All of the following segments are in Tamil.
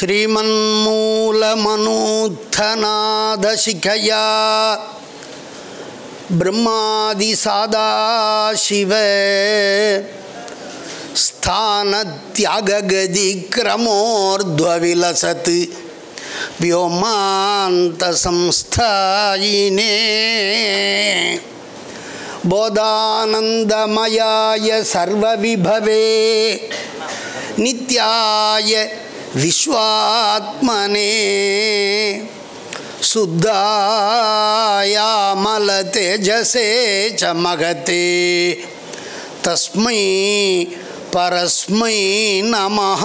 श्रीमन्मूलमनूत्थनादशिखया ब्रह्मादि सदाशिव स्थानत्यागगतिक्रमोर्ध्वविलसत् व्योमान्तसंस्थायिने बोधानन्दमयाय सर्वविभवे नित्याय विश्वात्मने शुद्धायामलतेजसे च महते तस्मै परस्मै नमः।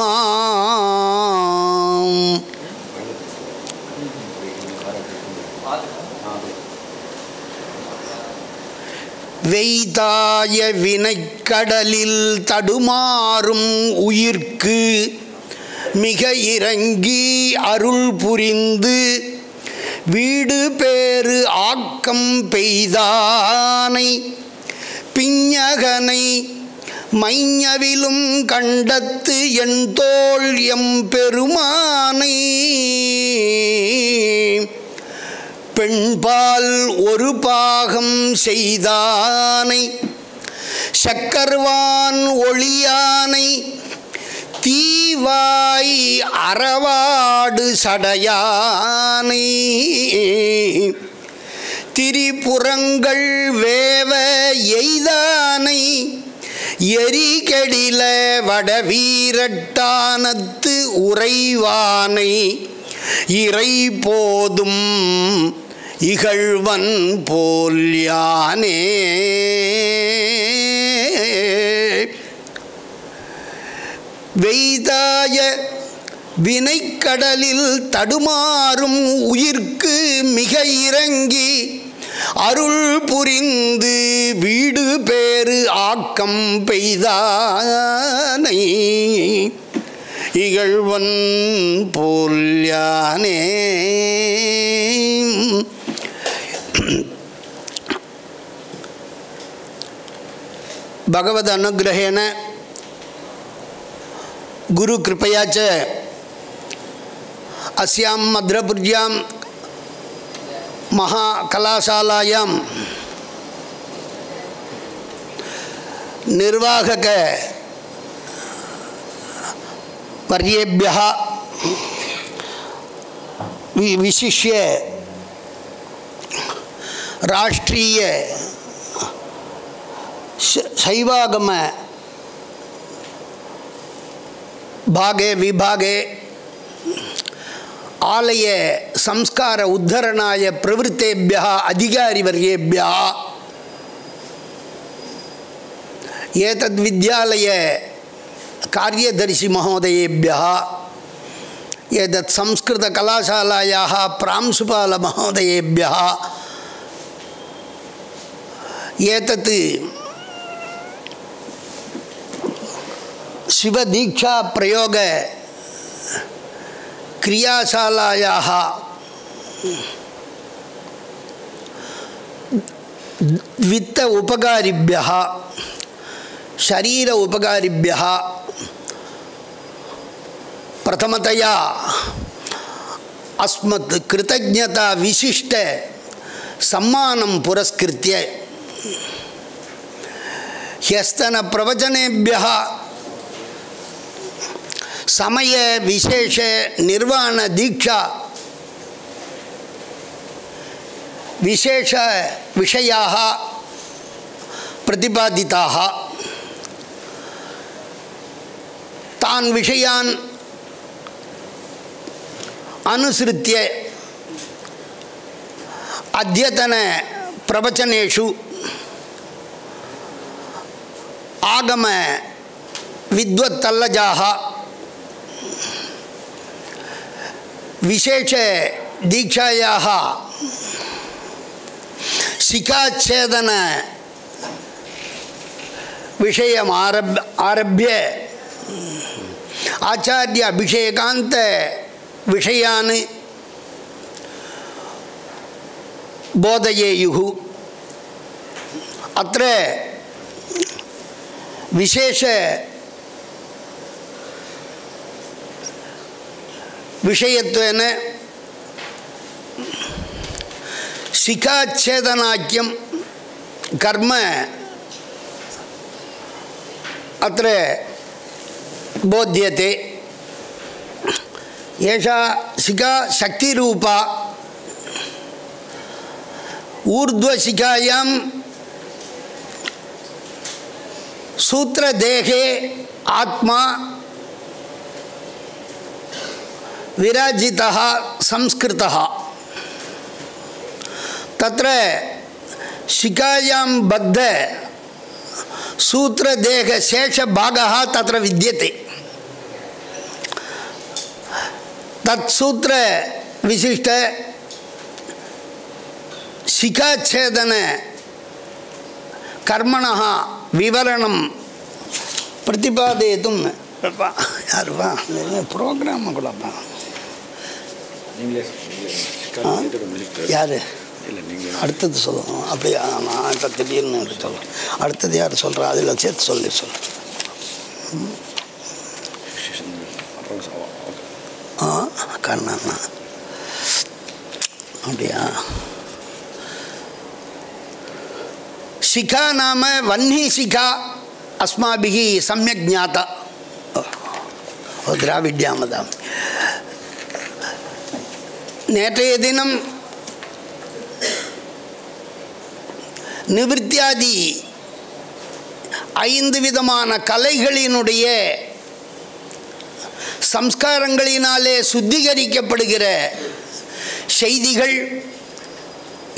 வெய்தாய வினைக்கடலில் தடுமாறும் உயிர்க்கு மிக இறங்கி அருள் புரிந்து வீடு பேறு ஆக்கம் பெய்தானை பிஞகனை மைஞவிலும் கண்டத்து என் தோள் எம் பெருமானை பெண்பால் ஒரு பாகம் செய்தானை சக்கர்வான் ஒளியானை தீவாய் அறவாடு சடையானை திரிபுரங்கள் வேவ எய்தானை எரிகெடில வடவீரட்டானத்து உறைவானை இறை போதும் இகழ்வன் போல் யானே. வெய்தாய வினைக்கடலில் தடுமாறும் உயிர்க்கு மிக இறங்கி அருள் புரிந்து வீடு பேறு ஆக்கம் பெய்தானை இகழ்வன் போல் யானே. भगवद अनुग्रहेण गुरु कृपया च अस्यां मद्रपुर्यां महाकलाशालायां निर्वाहक वर्येभ्यः विशिष्य राष्ट्रीय शैवागम भागे विभागे आलय संस्कार उद्धरणाय प्रवृत्तेभ्यः अधिकारिवर्येभ्यः एतद् विद्यालय कार्यदर्शि महोदयेभ्यः एतत् संस्कृत कलाशालायाः प्रांशुपाल महोदयेभ्यः एतत् शिवदीक्षा प्रयोग क्रियाशालायाः वित्त उपकारिभ्यः शरीर उपकारिभ्यः प्रथमतया अस्मत् कृतज्ञता विशिष्ट सम्मानं पुरस्कृत्य ह्यस्तन प्रवचनेभ्यः समय विशेष निर्वाण दीक्षा विशेष विषयाः प्रतिपादिताः तान् विषयान् अनुसृत्य अद्यतन प्रवचनेषु आगम विद्वत्तल्लजाः विशेष दीक्षायाः शिखाच्छेदन विषयम् आरभ्य आचार्य अभिषेकान्त विषयान् बोधयेयुः। अत्र विशेष விஷயத்வேன சிகாச்சேதனாக்கியம் கர்ம அत्र போத்தியते. ஏஷா சிகா சக்திரூபா. ஊர்த்வசிகாயாம் சூத்திரதேகே ஆத்மா விராஜிதः संस्कृतः. तत्र शिखायां बद्ध सूत्रदेह शेषभागः तत्र विद्यते. तत्सूत्र विशिष्ट शिखाच्छेदन कर्मणः विवरणं प्रतिपादयितुं यारुवा प्रोग्राम कुलप्पा யார் அடுத்தது சொல்லணும். அப்படியா? நான் இப்போ திடீர்னு சொல்கிறேன். அடுத்தது யார் சொல்கிறா? அதில் சேர்த்து சொல்லு. கண்ணா அப்படியா? शिखा नाम वह्नि शिखा अस्माभिः सम्यक् ज्ञाता. द्राविड्यां वदामि. நேற்றைய தினம் நிவிருத்தியாதி 5 விதமான கலைகளினுடைய சம்ஸ்காரங்களினாலே சுத்திகரிக்கப்படுகிற செய்திகள்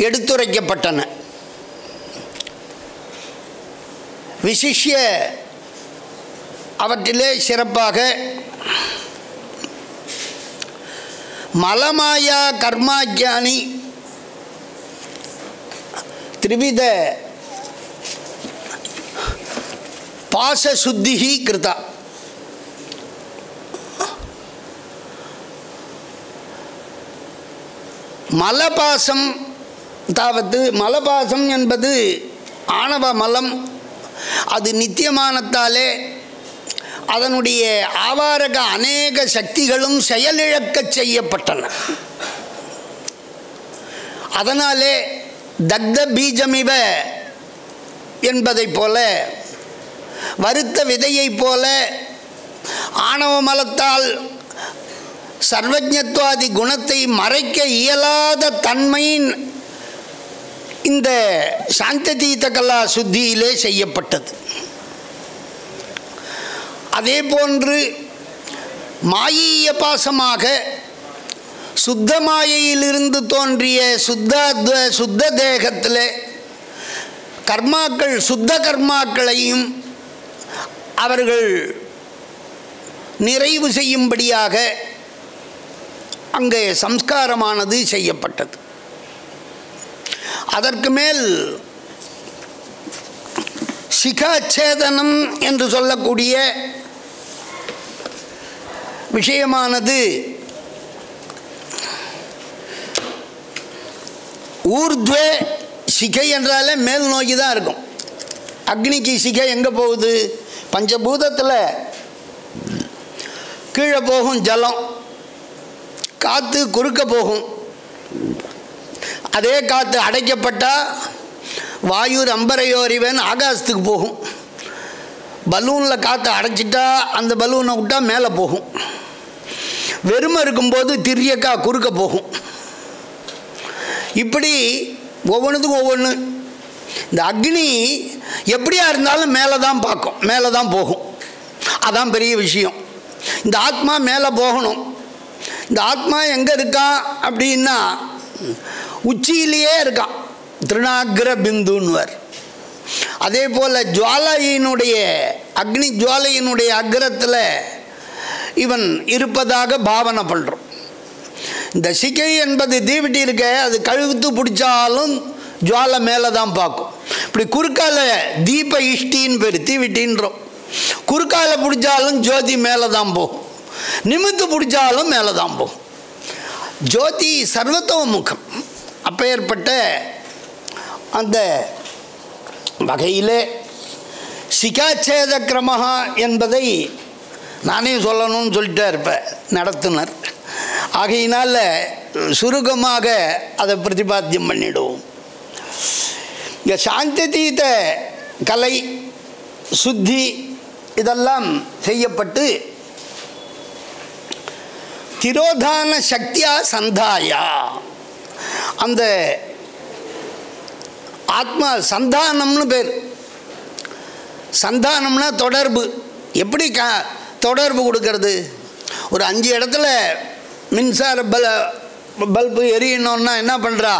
எடுத்துரைக்கப்பட்டன. விசிஷ்ய அவற்றிலே சிறப்பாக மலமாயா கர்மாஜ்ஞானி திரிவித பாசசுத்திஹி கிருதா. மலபாசம் தாவது மலபாசம் என்பது ஆணவ மலம். அது நித்தியமானத்தாலே அதனுடைய ஆவாரக அநேக சக்திகளும் செயலிழக்க செய்யப்பட்டன. அதனாலே தக்த பீஜமிவ என்பதைப் போல, வருத்த விதையைப் போல ஆணவ மலத்தால் சர்வஜத்வாதி குணத்தை மறைக்க இயலாத தன்மை இந்த சாந்ததீத கலா சுத்தியிலே செய்யப்பட்டது. அதே போன்று மாயீய பாசமாக சுத்த மாயையிலிருந்து தோன்றிய சுத்த தேகத்தில் கர்மாக்கள், சுத்த கர்மாக்களையும் அவர்கள் நிறைவு செய்யும்படியாக அங்கே சம்ஸ்காரமானது செய்யப்பட்டது. அதற்கு மேல் சிகாச்சேதனம் என்று சொல்லக்கூடிய விஷயமானது ஊர்த்வே சிகை என்றாலே மேல் நோக்கி தான் இருக்கும். அக்னிக்கு சிகை எங்கே போகுது? பஞ்சபூதத்தில் கீழே போகும் ஜலம், காற்று குறுக்க போகும். அதே காற்று அடைக்கப்பட்டால் வாயுர் அம்பரையோரிவன் ஆகாசத்துக்கு போகும். பலூனில் காற்று அடைச்சிட்டா அந்த பலூனை விட்டால் மேலே போகும். வெறுமை இருக்கும்போது திரியக்கா குறுக்க போகும். இப்படி ஒவ்வொன்றுத்துக்கும் ஒவ்வொன்று. இந்த அக்னி எப்படியா இருந்தாலும் மேலே தான் பார்க்கும், மேலே தான் போகும். அதான் பெரிய விஷயம். இந்த ஆத்மா மேலே போகணும். இந்த ஆத்மா எங்கே இருக்கான் அப்படின்னா உச்சியிலேயே இருக்கான். திருநாகிர பிந்துன்வர். அதே போல் ஜுவாலையினுடைய அக்னி ஜுவாலையினுடைய அக்ரத்தில் இவன் இருப்பதாக பாவனை பண்ணுறோம். இந்த சிகை என்பது தீவிட்டி இருக்க, அது கழுத்து பிடிச்சாலும் ஜுவாலை மேலே தான் பார்க்கும். இப்படி குறுக்கால தீப இஷ்டின்னு பேர், தீவிட்டின்றோம். குறுக்கால பிடிச்சாலும் ஜோதி மேலே தான் போகும், நிமித்து பிடிச்சாலும் மேலே தான் போகும். ஜோதி சர்வத்தோ முகம். அப்பேற்பட்ட அந்த வகையில் சிகாச்சேத கிரமஹா என்பதை நானே சொல்லணும்னு சொல்லிட்டே இருப்பேன் நடத்துனர். ஆகையினால சுருக்கமாக அதை பிரதிபாத்தியம் பண்ணிடுவோம். இங்கே சாந்ததீத கலை சுத்தி இதெல்லாம் செய்யப்பட்டு திரோதான சக்தியா சந்தாயா அந்த ஆத்மா சந்தானம்னு பேர். சந்தானம்னா தொடர்பு. எப்படி தொடர்பு கொடுக்கறது? ஒரு 5 இடத்துல மின்சார பல்பு எரியணும்னா என்ன பண்ணுறா?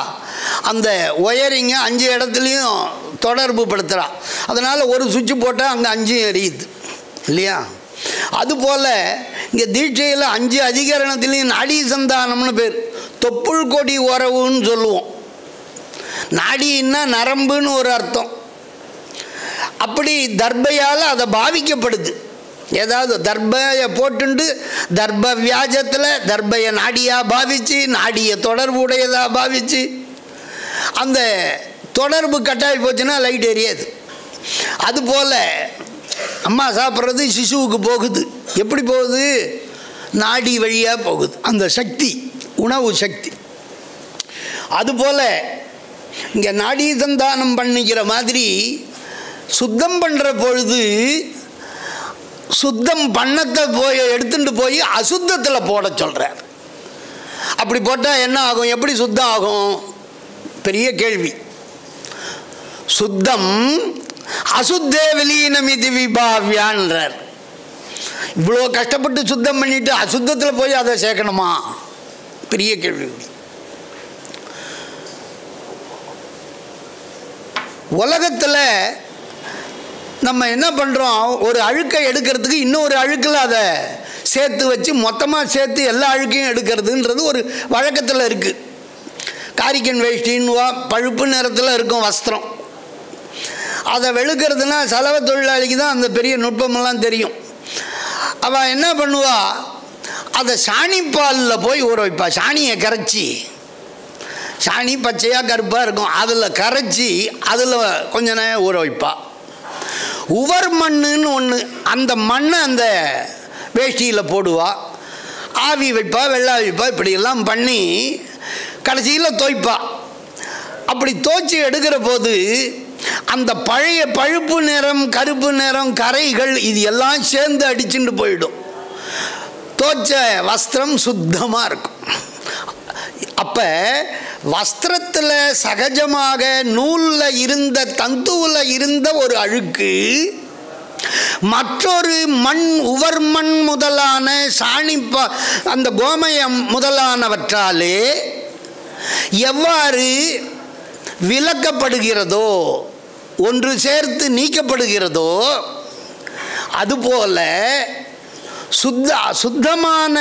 அந்த ஒயரிங்கை 5 இடத்துலையும் தொடர்பு படுத்துகிறா. அதனால் ஒரு சுவிட்சு போட்டால் அங்கே 5 எரியுது இல்லையா? அதுபோல் இங்கே தீட்சையில் 5 அதிகரணத்துலேயும் நாடி சந்தானம்னு பேர். தொப்புள் கொடி உறவுன்னு சொல்லுவோம். நாடின்னா நரம்புன்னு ஒரு அர்த்தம். அப்படி தர்பையால் அதை பாவிக்கப்படுது. ஏதாவது தர்பையை போட்டுண்டு தர்ப வியாஜத்தில் தர்பையை நாடியாக பாவித்து நாடியை தொடர்பு உடையதாக பாவித்து அந்த தொடர்பு கட்டாயி போச்சுன்னா லைட் எரியாது. அதுபோல் அம்மா சாப்பிட்றது சிசுவுக்கு போகுது. எப்படி போகுது? நாடி வழியாக போகுது. அந்த சக்தி உணவு சக்தி. அதுபோல் இங்கே நாடி சந்தானம் பண்ணிக்கிற மாதிரி சுத்தம் பண்ணுற பொழுது சுத்தம் பண்ணத்தை போய் எடுத்துட்டு போய் அசுத்தத்தில் போட சொல்கிறார். அப்படி போட்டால் என்ன ஆகும்? எப்படி சுத்தம் ஆகும்? பெரிய கேள்வி. சுத்தம் அசுத்தே விலீனமிதி விபாவ்யான்றார். இவ்வளோ கஷ்டப்பட்டு சுத்தம் பண்ணிட்டு அசுத்தத்தில் போய் அதை சேர்க்கணுமா? பெரிய கேள்வி. உலகத்தில் நம்ம என்ன பண்ணுறோம்? ஒரு அழுக்கை எடுக்கிறதுக்கு இன்னொரு அழுக்கில் அதை சேர்த்து வச்சு மொத்தமாக சேர்த்து எல்லா அழுக்கையும் எடுக்கிறதுன்றது ஒரு வழக்கத்தில் இருக்குது. காரிக்கன் வேஷ்டின்னுவா பழுப்பு நிறத்தில் இருக்கும் வஸ்திரம். அதை வெளுக்கிறதுனா சலவ தொழிலாளிக்கு தான் அந்த பெரிய நுட்பமெல்லாம் தெரியும். அவள் என்ன பண்ணுவா? அதை சாணிப்பாலில் போய் ஊற வைப்பா. சாணியை கரைச்சி, சாணி பச்சையாக கருப்பாக இருக்கும், அதில் கரைச்சி அதில் கொஞ்ச நேரம் ஊற வைப்பா. உவர் மண்ணுன்னு ஒன்று, அந்த மண்ணை அந்த வேஷ்டியில் போடுவா. ஆவி வைப்பா, வெள்ளாவி வைப்பா, இப்படியெல்லாம் பண்ணி கடைசியில் தோய்ப்பா. அப்படி தோய்ச்சி எடுக்கிற போது அந்த பழைய பழுப்பு நிறம் கருப்பு நிறம் கரைகள் இது எல்லாம் சேர்ந்து அடிச்சுட்டு போயிடும். தோய்ச்ச வஸ்திரம் சுத்தமாக இருக்கும். அப்போ வஸ்திரத்தில் சகஜமாக நூலில் இருந்த தந்துவில் இருந்த ஒரு அழுக்கு மற்றொரு மண் உவர் மண் முதலான சாணிப்பா அந்த கோமயம் முதலானவற்றாலே எவ்வாறு விலக்கப்படுகிறதோ, ஒன்று சேர்த்து நீக்கப்படுகிறதோ, அதுபோல சுத்தமான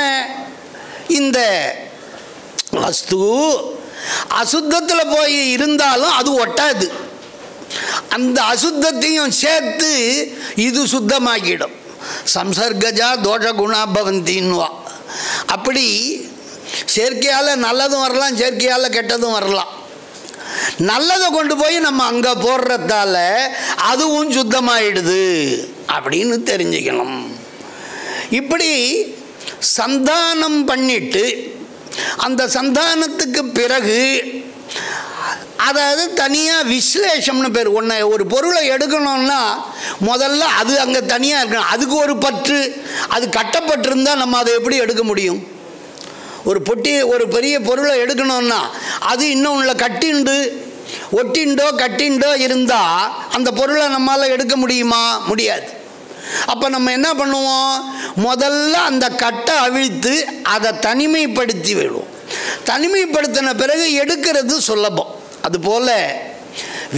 இந்த வஸ்து அசுத்தத்தில் போய் இருந்தாலும் அது ஒட்டாது. அந்த அசுத்தத்தையும் சேர்த்து இது சுத்தமாக்கிடும். சம்சர்கஜா தோஷ குணா பவந்தின்வா. அப்படி செயற்கையால் நல்லதும் வரலாம், செயற்கையால் கெட்டதும் வரலாம். நல்லதை கொண்டு போய் நம்ம அங்கே போடுறதால அதுவும் சுத்தமாயிடுது அப்படின்னு தெரிஞ்சுக்கணும். இப்படி சந்தானம் பண்ணிட்டு அந்த சந்தானத்துக்கு பிறகு அதாவது தனியாக விஸ்லேஷம்னு பேர். ஒரு பொருளை எடுக்கணும்னா முதல்ல அது அங்கே தனியாக இருக்கணும். அதுக்கு ஒரு பற்று, அது கட்டப்பட்டிருந்தால் நம்ம அதை எப்படி எடுக்க முடியும்? ஒரு பெரிய பொருளை எடுக்கணும்னா அது இன்னொன்று கட்டிண்டு ஒட்டிண்டோ கட்டிண்டோ இருந்தால் அந்த பொருளை நம்மளால் எடுக்க முடியுமா? முடியாது. அப்போ நம்ம என்ன பண்ணுவோம்? முதல்ல அந்த கட்டை அவிழ்த்து அதை தனிமைப்படுத்தி விடுவோம். தனிமைப்படுத்தின பிறகு எடுக்கிறது சுலபம். அதுபோல்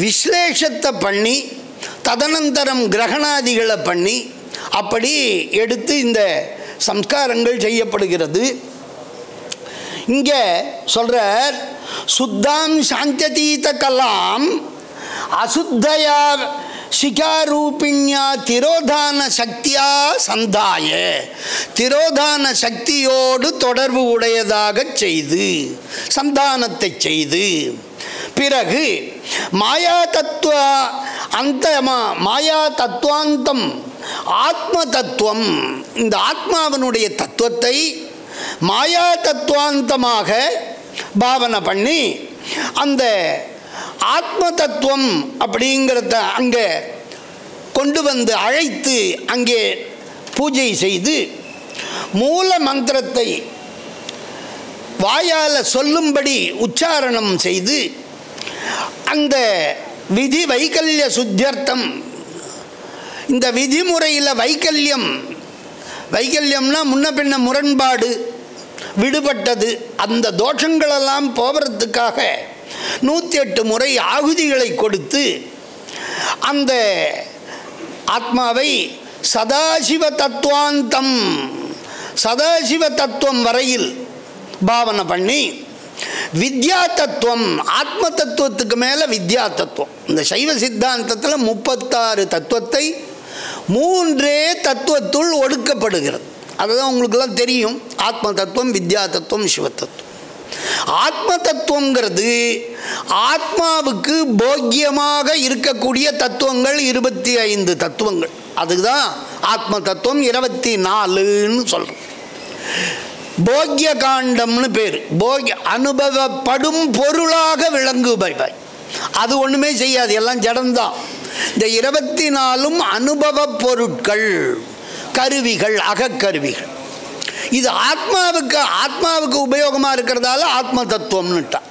விஸ்லேஷத்தை பண்ணி ததனந்தரம் கிரகணாதிகளை பண்ணி அப்படி எடுத்து இந்த சம்ஸ்காரங்கள் செய்யப்படுகிறது. இங்கே சொல்கிறார், சுத்தாம் சாந்ததீத கலாம் அசுத்தயா சிகாரூபிண்யா திரோதான சக்தியா சந்தாய, திரோதான சக்தியோடு தொடர்பு உடையதாக செய்து சந்தானத்தை செய்து பிறகு மாயா தத்துவ அந்த மாயா தத்துவாந்தம் ஆத்ம தத்துவம், இந்த ஆத்மாவினுடைய தத்துவத்தை மாயா தத்துவாந்தமாக பாவனை பண்ணி அந்த ஆத்ம தத்துவம் அப்படிங்கிறத அங்கே கொண்டு வந்து அழைத்து அங்கே பூஜை செய்து மூல மந்திரத்தை வாயால் சொல்லும்படி உச்சாரணம் செய்து அந்த விதி வைகல்ய சுத்தியர்த்தம், இந்த விதிமுறையில் வைகல்யம்னா முன்ன பின்ன முரண்பாடு விடுபட்டது, அந்த தோஷங்களெல்லாம் போகிறதுக்காக 108 முறை ஆகுதிகளை கொடுத்து அந்த ஆத்மாவை சதாசிவ தத்துவாந்தம், சதாசிவ தத்துவம் வரையில் பாவனை பண்ணி வித்யா தத்துவம், ஆத்ம தத்துவத்துக்கு மேலே வித்யா தத்துவம். இந்த சைவ சித்தாந்தத்தில் 36 தத்துவத்தை 3 தத்துவத்துள் ஒடுக்கப்படுகிறது. அதுதான் உங்களுக்கெல்லாம் தெரியும். ஆத்ம தத்துவம், வித்யா தத்துவம், சிவ தத்துவம். ஆத்ம தத்துவங்கிறது ஆத்மாவுக்கு போக்கியமாக இருக்கக்கூடிய தத்துவங்கள் 25 தத்துவங்கள். அதுதான் ஆத்ம தத்துவம் 24ன்னு சொல்கிறோம். போக்கிய காண்டம்னு பேர். போக்கிய அனுபவப்படும் பொருளாக விளங்குபவை. அது ஒன்றுமே செய்யாது, எல்லாம் ஜடம்தான். இந்த 24ம் அனுபவ பொருட்கள், கருவிகள், அகக்கருவிகள். இது ஆத்மாவுக்கு உபயோகமாக இருக்கிறதால ஆத்ம தத்துவம்னுட்டா.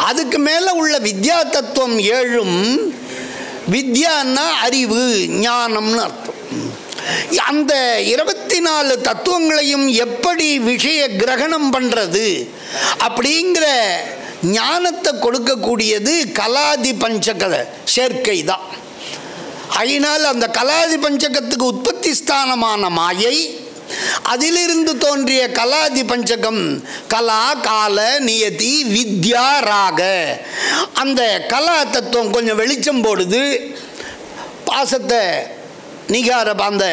அதுக்கு மேலே உள்ள வித்யா தத்துவம் 7ம், வித்யான்னா அறிவு, ஞானம்னு அர்த்தம். அந்த 24 தத்துவங்களையும் எப்படி விஷய கிரகணம் பண்ணுறது அப்படிங்கிற ஞானத்தை கொடுக்கக்கூடியது கலாதி பஞ்சக சேர்க்கை தான். அதனால் அந்த கலாதி பஞ்சகத்துக்கு உற்பத்தி ஸ்தானமான மாயை, அதிலிருந்து தோன்றிய கலாதி பஞ்சகம் கலா, கால, நியதி, வித்யா, ராக. அந்த கலா தத்துவம் கொஞ்சம் வெளிச்சம் போடுது, பாசத்தை நீகார அந்த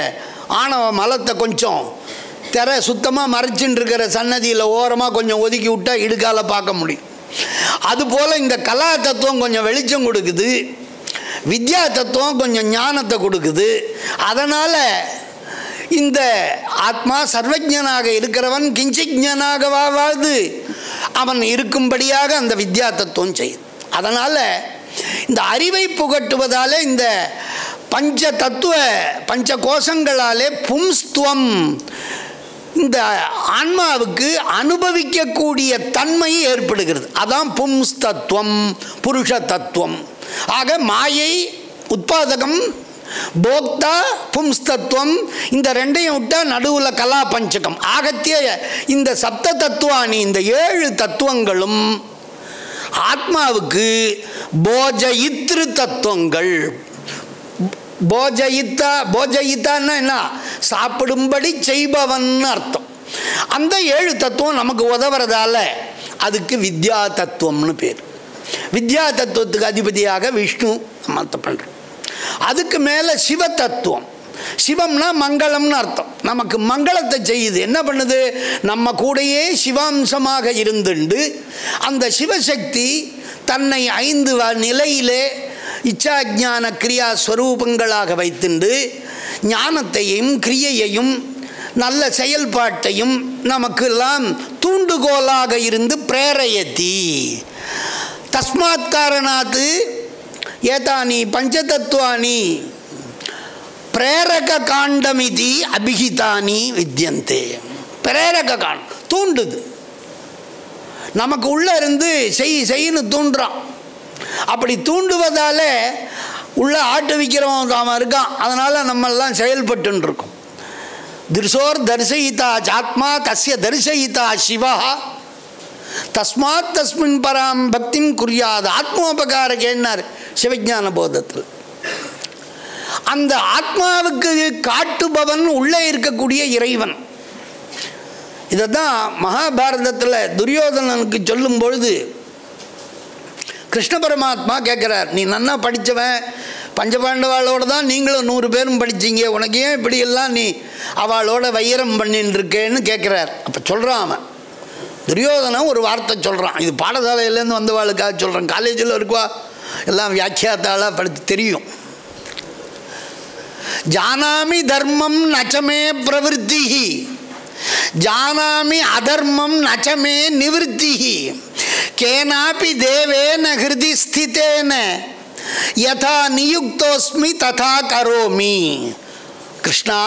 ஆணவ மலத்தை கொஞ்சம் திரை சுத்தமாக மறைச்சின்னு இருக்கிற சன்னதியில் ஓரமாக கொஞ்சம் ஒதுக்கி விட்டால் இடுக்கால பார்க்க முடியும். அதுபோல் இந்த கலா தத்துவம் கொஞ்சம் வெளிச்சம் கொடுக்குது, வித்யா தத்துவம் கொஞ்சம் ஞானத்தை கொடுக்குது. அதனால் இந்த ஆத்மா சர்வஜனாக இருக்கிறவன் கிஞ்சிஜனாகவாவது அவன் இருக்கும்படியாக அந்த வித்யா தத்துவம் செய்யுது. அதனால் இந்த அறிவை புகட்டுவதாலே இந்த பஞ்ச தத்துவ பஞ்ச கோஷங்களாலே பும்ஸ்துவம், இந்த ஆன்மாவுக்கு அனுபவிக்கக்கூடிய தன்மை ஏற்படுகிறது. அதான் பும்ஸ்தத்துவம், புருஷ தத்துவம். ஆக மாயை உற்பாதகம், போக்தா, பும்ஸ்தத்துவம், இந்த ரெண்டையும் விட்டால் நடுவில் கலா பஞ்சகம். ஆகத்திய இந்த சப்த தத்துவானி, இந்த 7 தத்துவங்களும் ஆத்மாவுக்கு போஜயித்ரு தத்துவங்கள். போஜயித்தான்னா என்ன? சாப்பிடும்படி செய்பவன் அர்த்தம். அந்த 7 தத்துவம் நமக்கு உதவுறதால அதுக்கு வித்யா தத்துவம்னு பேர். வித்யா தத்துவத்துக்கு அதிபதியாக விஷ்ணு நம்ம பண்ணுறோம். அதுக்கு மேலே சிவ தத்துவம். சிவம்னா மங்களம்னு அர்த்தம். நமக்கு மங்களத்தை செய்யுது. என்ன பண்ணுது? நம்ம கூடையே சிவாம்சமாக இருந்துண்டு அந்த சிவசக்தி தன்னை 5 நிலையிலே இச்சாஜான கிரியா ஸ்வரூபங்களாக வைத்துண்டு ஞானத்தையும் கிரியையையும் நல்ல செயல்பாட்டையும் நமக்கெல்லாம் தூண்டுகோலாக இருந்து பிரேரயத்தி. தஸ்மாத் காரணாத்து ஏதானி பஞ்சதத்துவானி பிரேரக காண்டமிதி அபிஹிதானி வித்யந்தே. பிரேரக காண்டம் தூண்டுது, நமக்கு உள்ளே இருந்து செய்யின்னு தூண்டுறான். அப்படி தூண்டுவதால் உள்ள ஆட்டு விற்கிறவன் அவன் இருக்கான். அதனால் நம்மெல்லாம் செயல்பட்டு இருக்கோம். திருசோர் தரிசயிதா ஆத்மா தஸ்ய தரிசயிதா சிவா தஸ்மாத் தஸ்மின் பராம் பக்திம் குறியாது ஆத்மோபகாரகேன்னார் சிவஞான போதத்தில். அந்த ஆத்மாவுக்கு காட்டுபவன் உள்ளே இருக்கக்கூடிய இறைவன். இதை தான் மகாபாரதத்தில் துரியோதனனுக்கு சொல்லும் பொழுது கிருஷ்ண பரமாத்மா கேட்குறார், நீ நன்னா படித்தவன், பஞ்சபாண்டவாளோடு தான் நீங்களும் 100 பேரும் படித்தீங்க, உனக்கு ஏன் இப்படியெல்லாம் நீ அவளோட வைரம் பண்ணின்னு இருக்கேன்னு கேட்குறார். அப்போ சொல்கிறான் அவன், துரியோதனன் ஒரு வார்த்தை சொல்கிறான். இது பாடசாலையிலேருந்து வந்தவாளுக்காக சொல்கிறேன், காலேஜில் இருக்குவா எல்லாம் வியாக்கியாத்தாளாக படித்து தெரியும். ஜானாமி தர்மம் நச்சமே பிரவருத்தி ஜானாமி அதர்மம் நச்சமே நிவர்த்தி கேனாபி தேவேன ஹிருதி ஸ்திதேன யதா நியுக்தோஸ்மி ததா கரோமி. கிருஷ்ணா,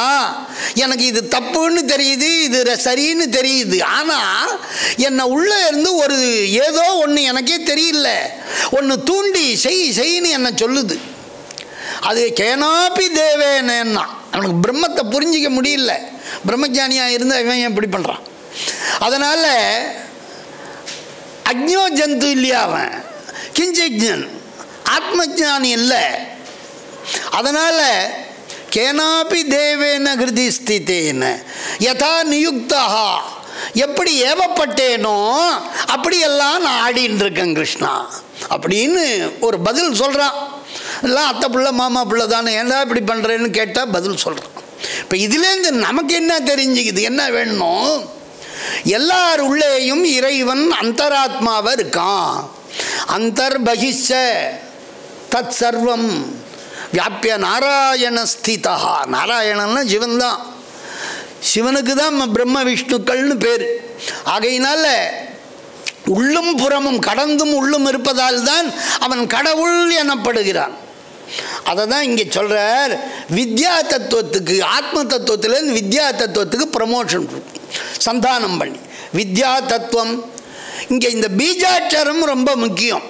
எனக்கு இது தப்புன்னு தெரியுது, இது சரின்னு தெரியுது, ஆனால் என்னை உள்ளே இருந்து ஒரு ஏதோ ஒன்று எனக்கே தெரியல, ஒன்று தூண்டி செய்யின்னு என்னை சொல்லுது. அது கேனாப்பி தேவேனா, அவனுக்கு பிரம்மத்தை புரிஞ்சிக்க முடியல. பிரம்மஜானியாக இருந்தால் இவன் எப்படி பண்ணுறான்? அதனால் அக்ஞோ ஜந்து இல்லையா, அவன் கிஞ்சஜன், ஆத்மஜானி இல்லை. அதனால் கேனாப்பி தேவேன ஹிருதி ஸ்திதேன யதா நியுக்தா, எப்படி ஏவப்பட்டேனோ அப்படியெல்லாம் நான் ஆடின்னு இருக்கேன் கிருஷ்ணா அப்படின்னு ஒரு பதில் சொல்கிறான். எல்லாம் அத்தை பிள்ளை மாமா பிள்ளை தானே, ஏன்டா இப்படி பண்ணுறேன்னு கேட்டால் பதில் சொல்கிறான். இப்போ இதுலேருந்து நமக்கு என்ன தெரிஞ்சுக்குது, என்ன வேணும்? எல்லார் உள்ளேயும் இறைவன் அந்தராத்மாவாக இருக்கான். அந்தர்பகிஷ தத் சர்வம் வியாபிய நாராயண ஸ்திதா. நாராயணன்னா சிவன் தான். சிவனுக்கு தான் பிரம்ம விஷ்ணுக்கள்னு பேர். ஆகையினால உள்ளும் புறமும் கடந்தும் உள்ளும் இருப்பதால் தான் அவன் கடவுள் எனப்படுகிறான். அதை தான் இங்கே சொல்கிறார். வித்யா தத்துவத்துக்கு, ஆத்ம தத்துவத்திலேருந்து வித்யா தத்துவத்துக்கு ப்ரமோஷன் சந்தானம் பண்ணி வித்யா தத்துவம். இங்கே இந்த பீஜாட்சரம் ரொம்ப முக்கியம்.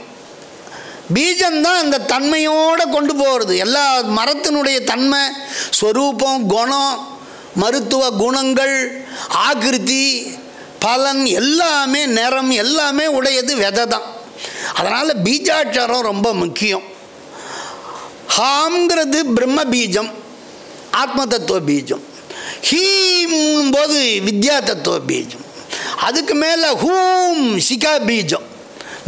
பீஜம்தான் அந்த தன்மையோடு கொண்டு போகிறது. எல்லா மரத்தினுடைய தன்மை, ஸ்வரூபம், குணம், மருத்துவ குணங்கள், ஆகிருதி, பலன் எல்லாமே, நிறம் எல்லாமே உடையது விதை தான். அதனால் பீஜாட்சரம் ரொம்ப முக்கியம். ஹாம்ங்கிறது பிரம்ம பீஜம், ஆத்ம தத்துவ பீஜம். ஹீம் போது வித்யா தத்துவ பீஜம். அதுக்கு மேலே ஹூம் சிகா பீஜம்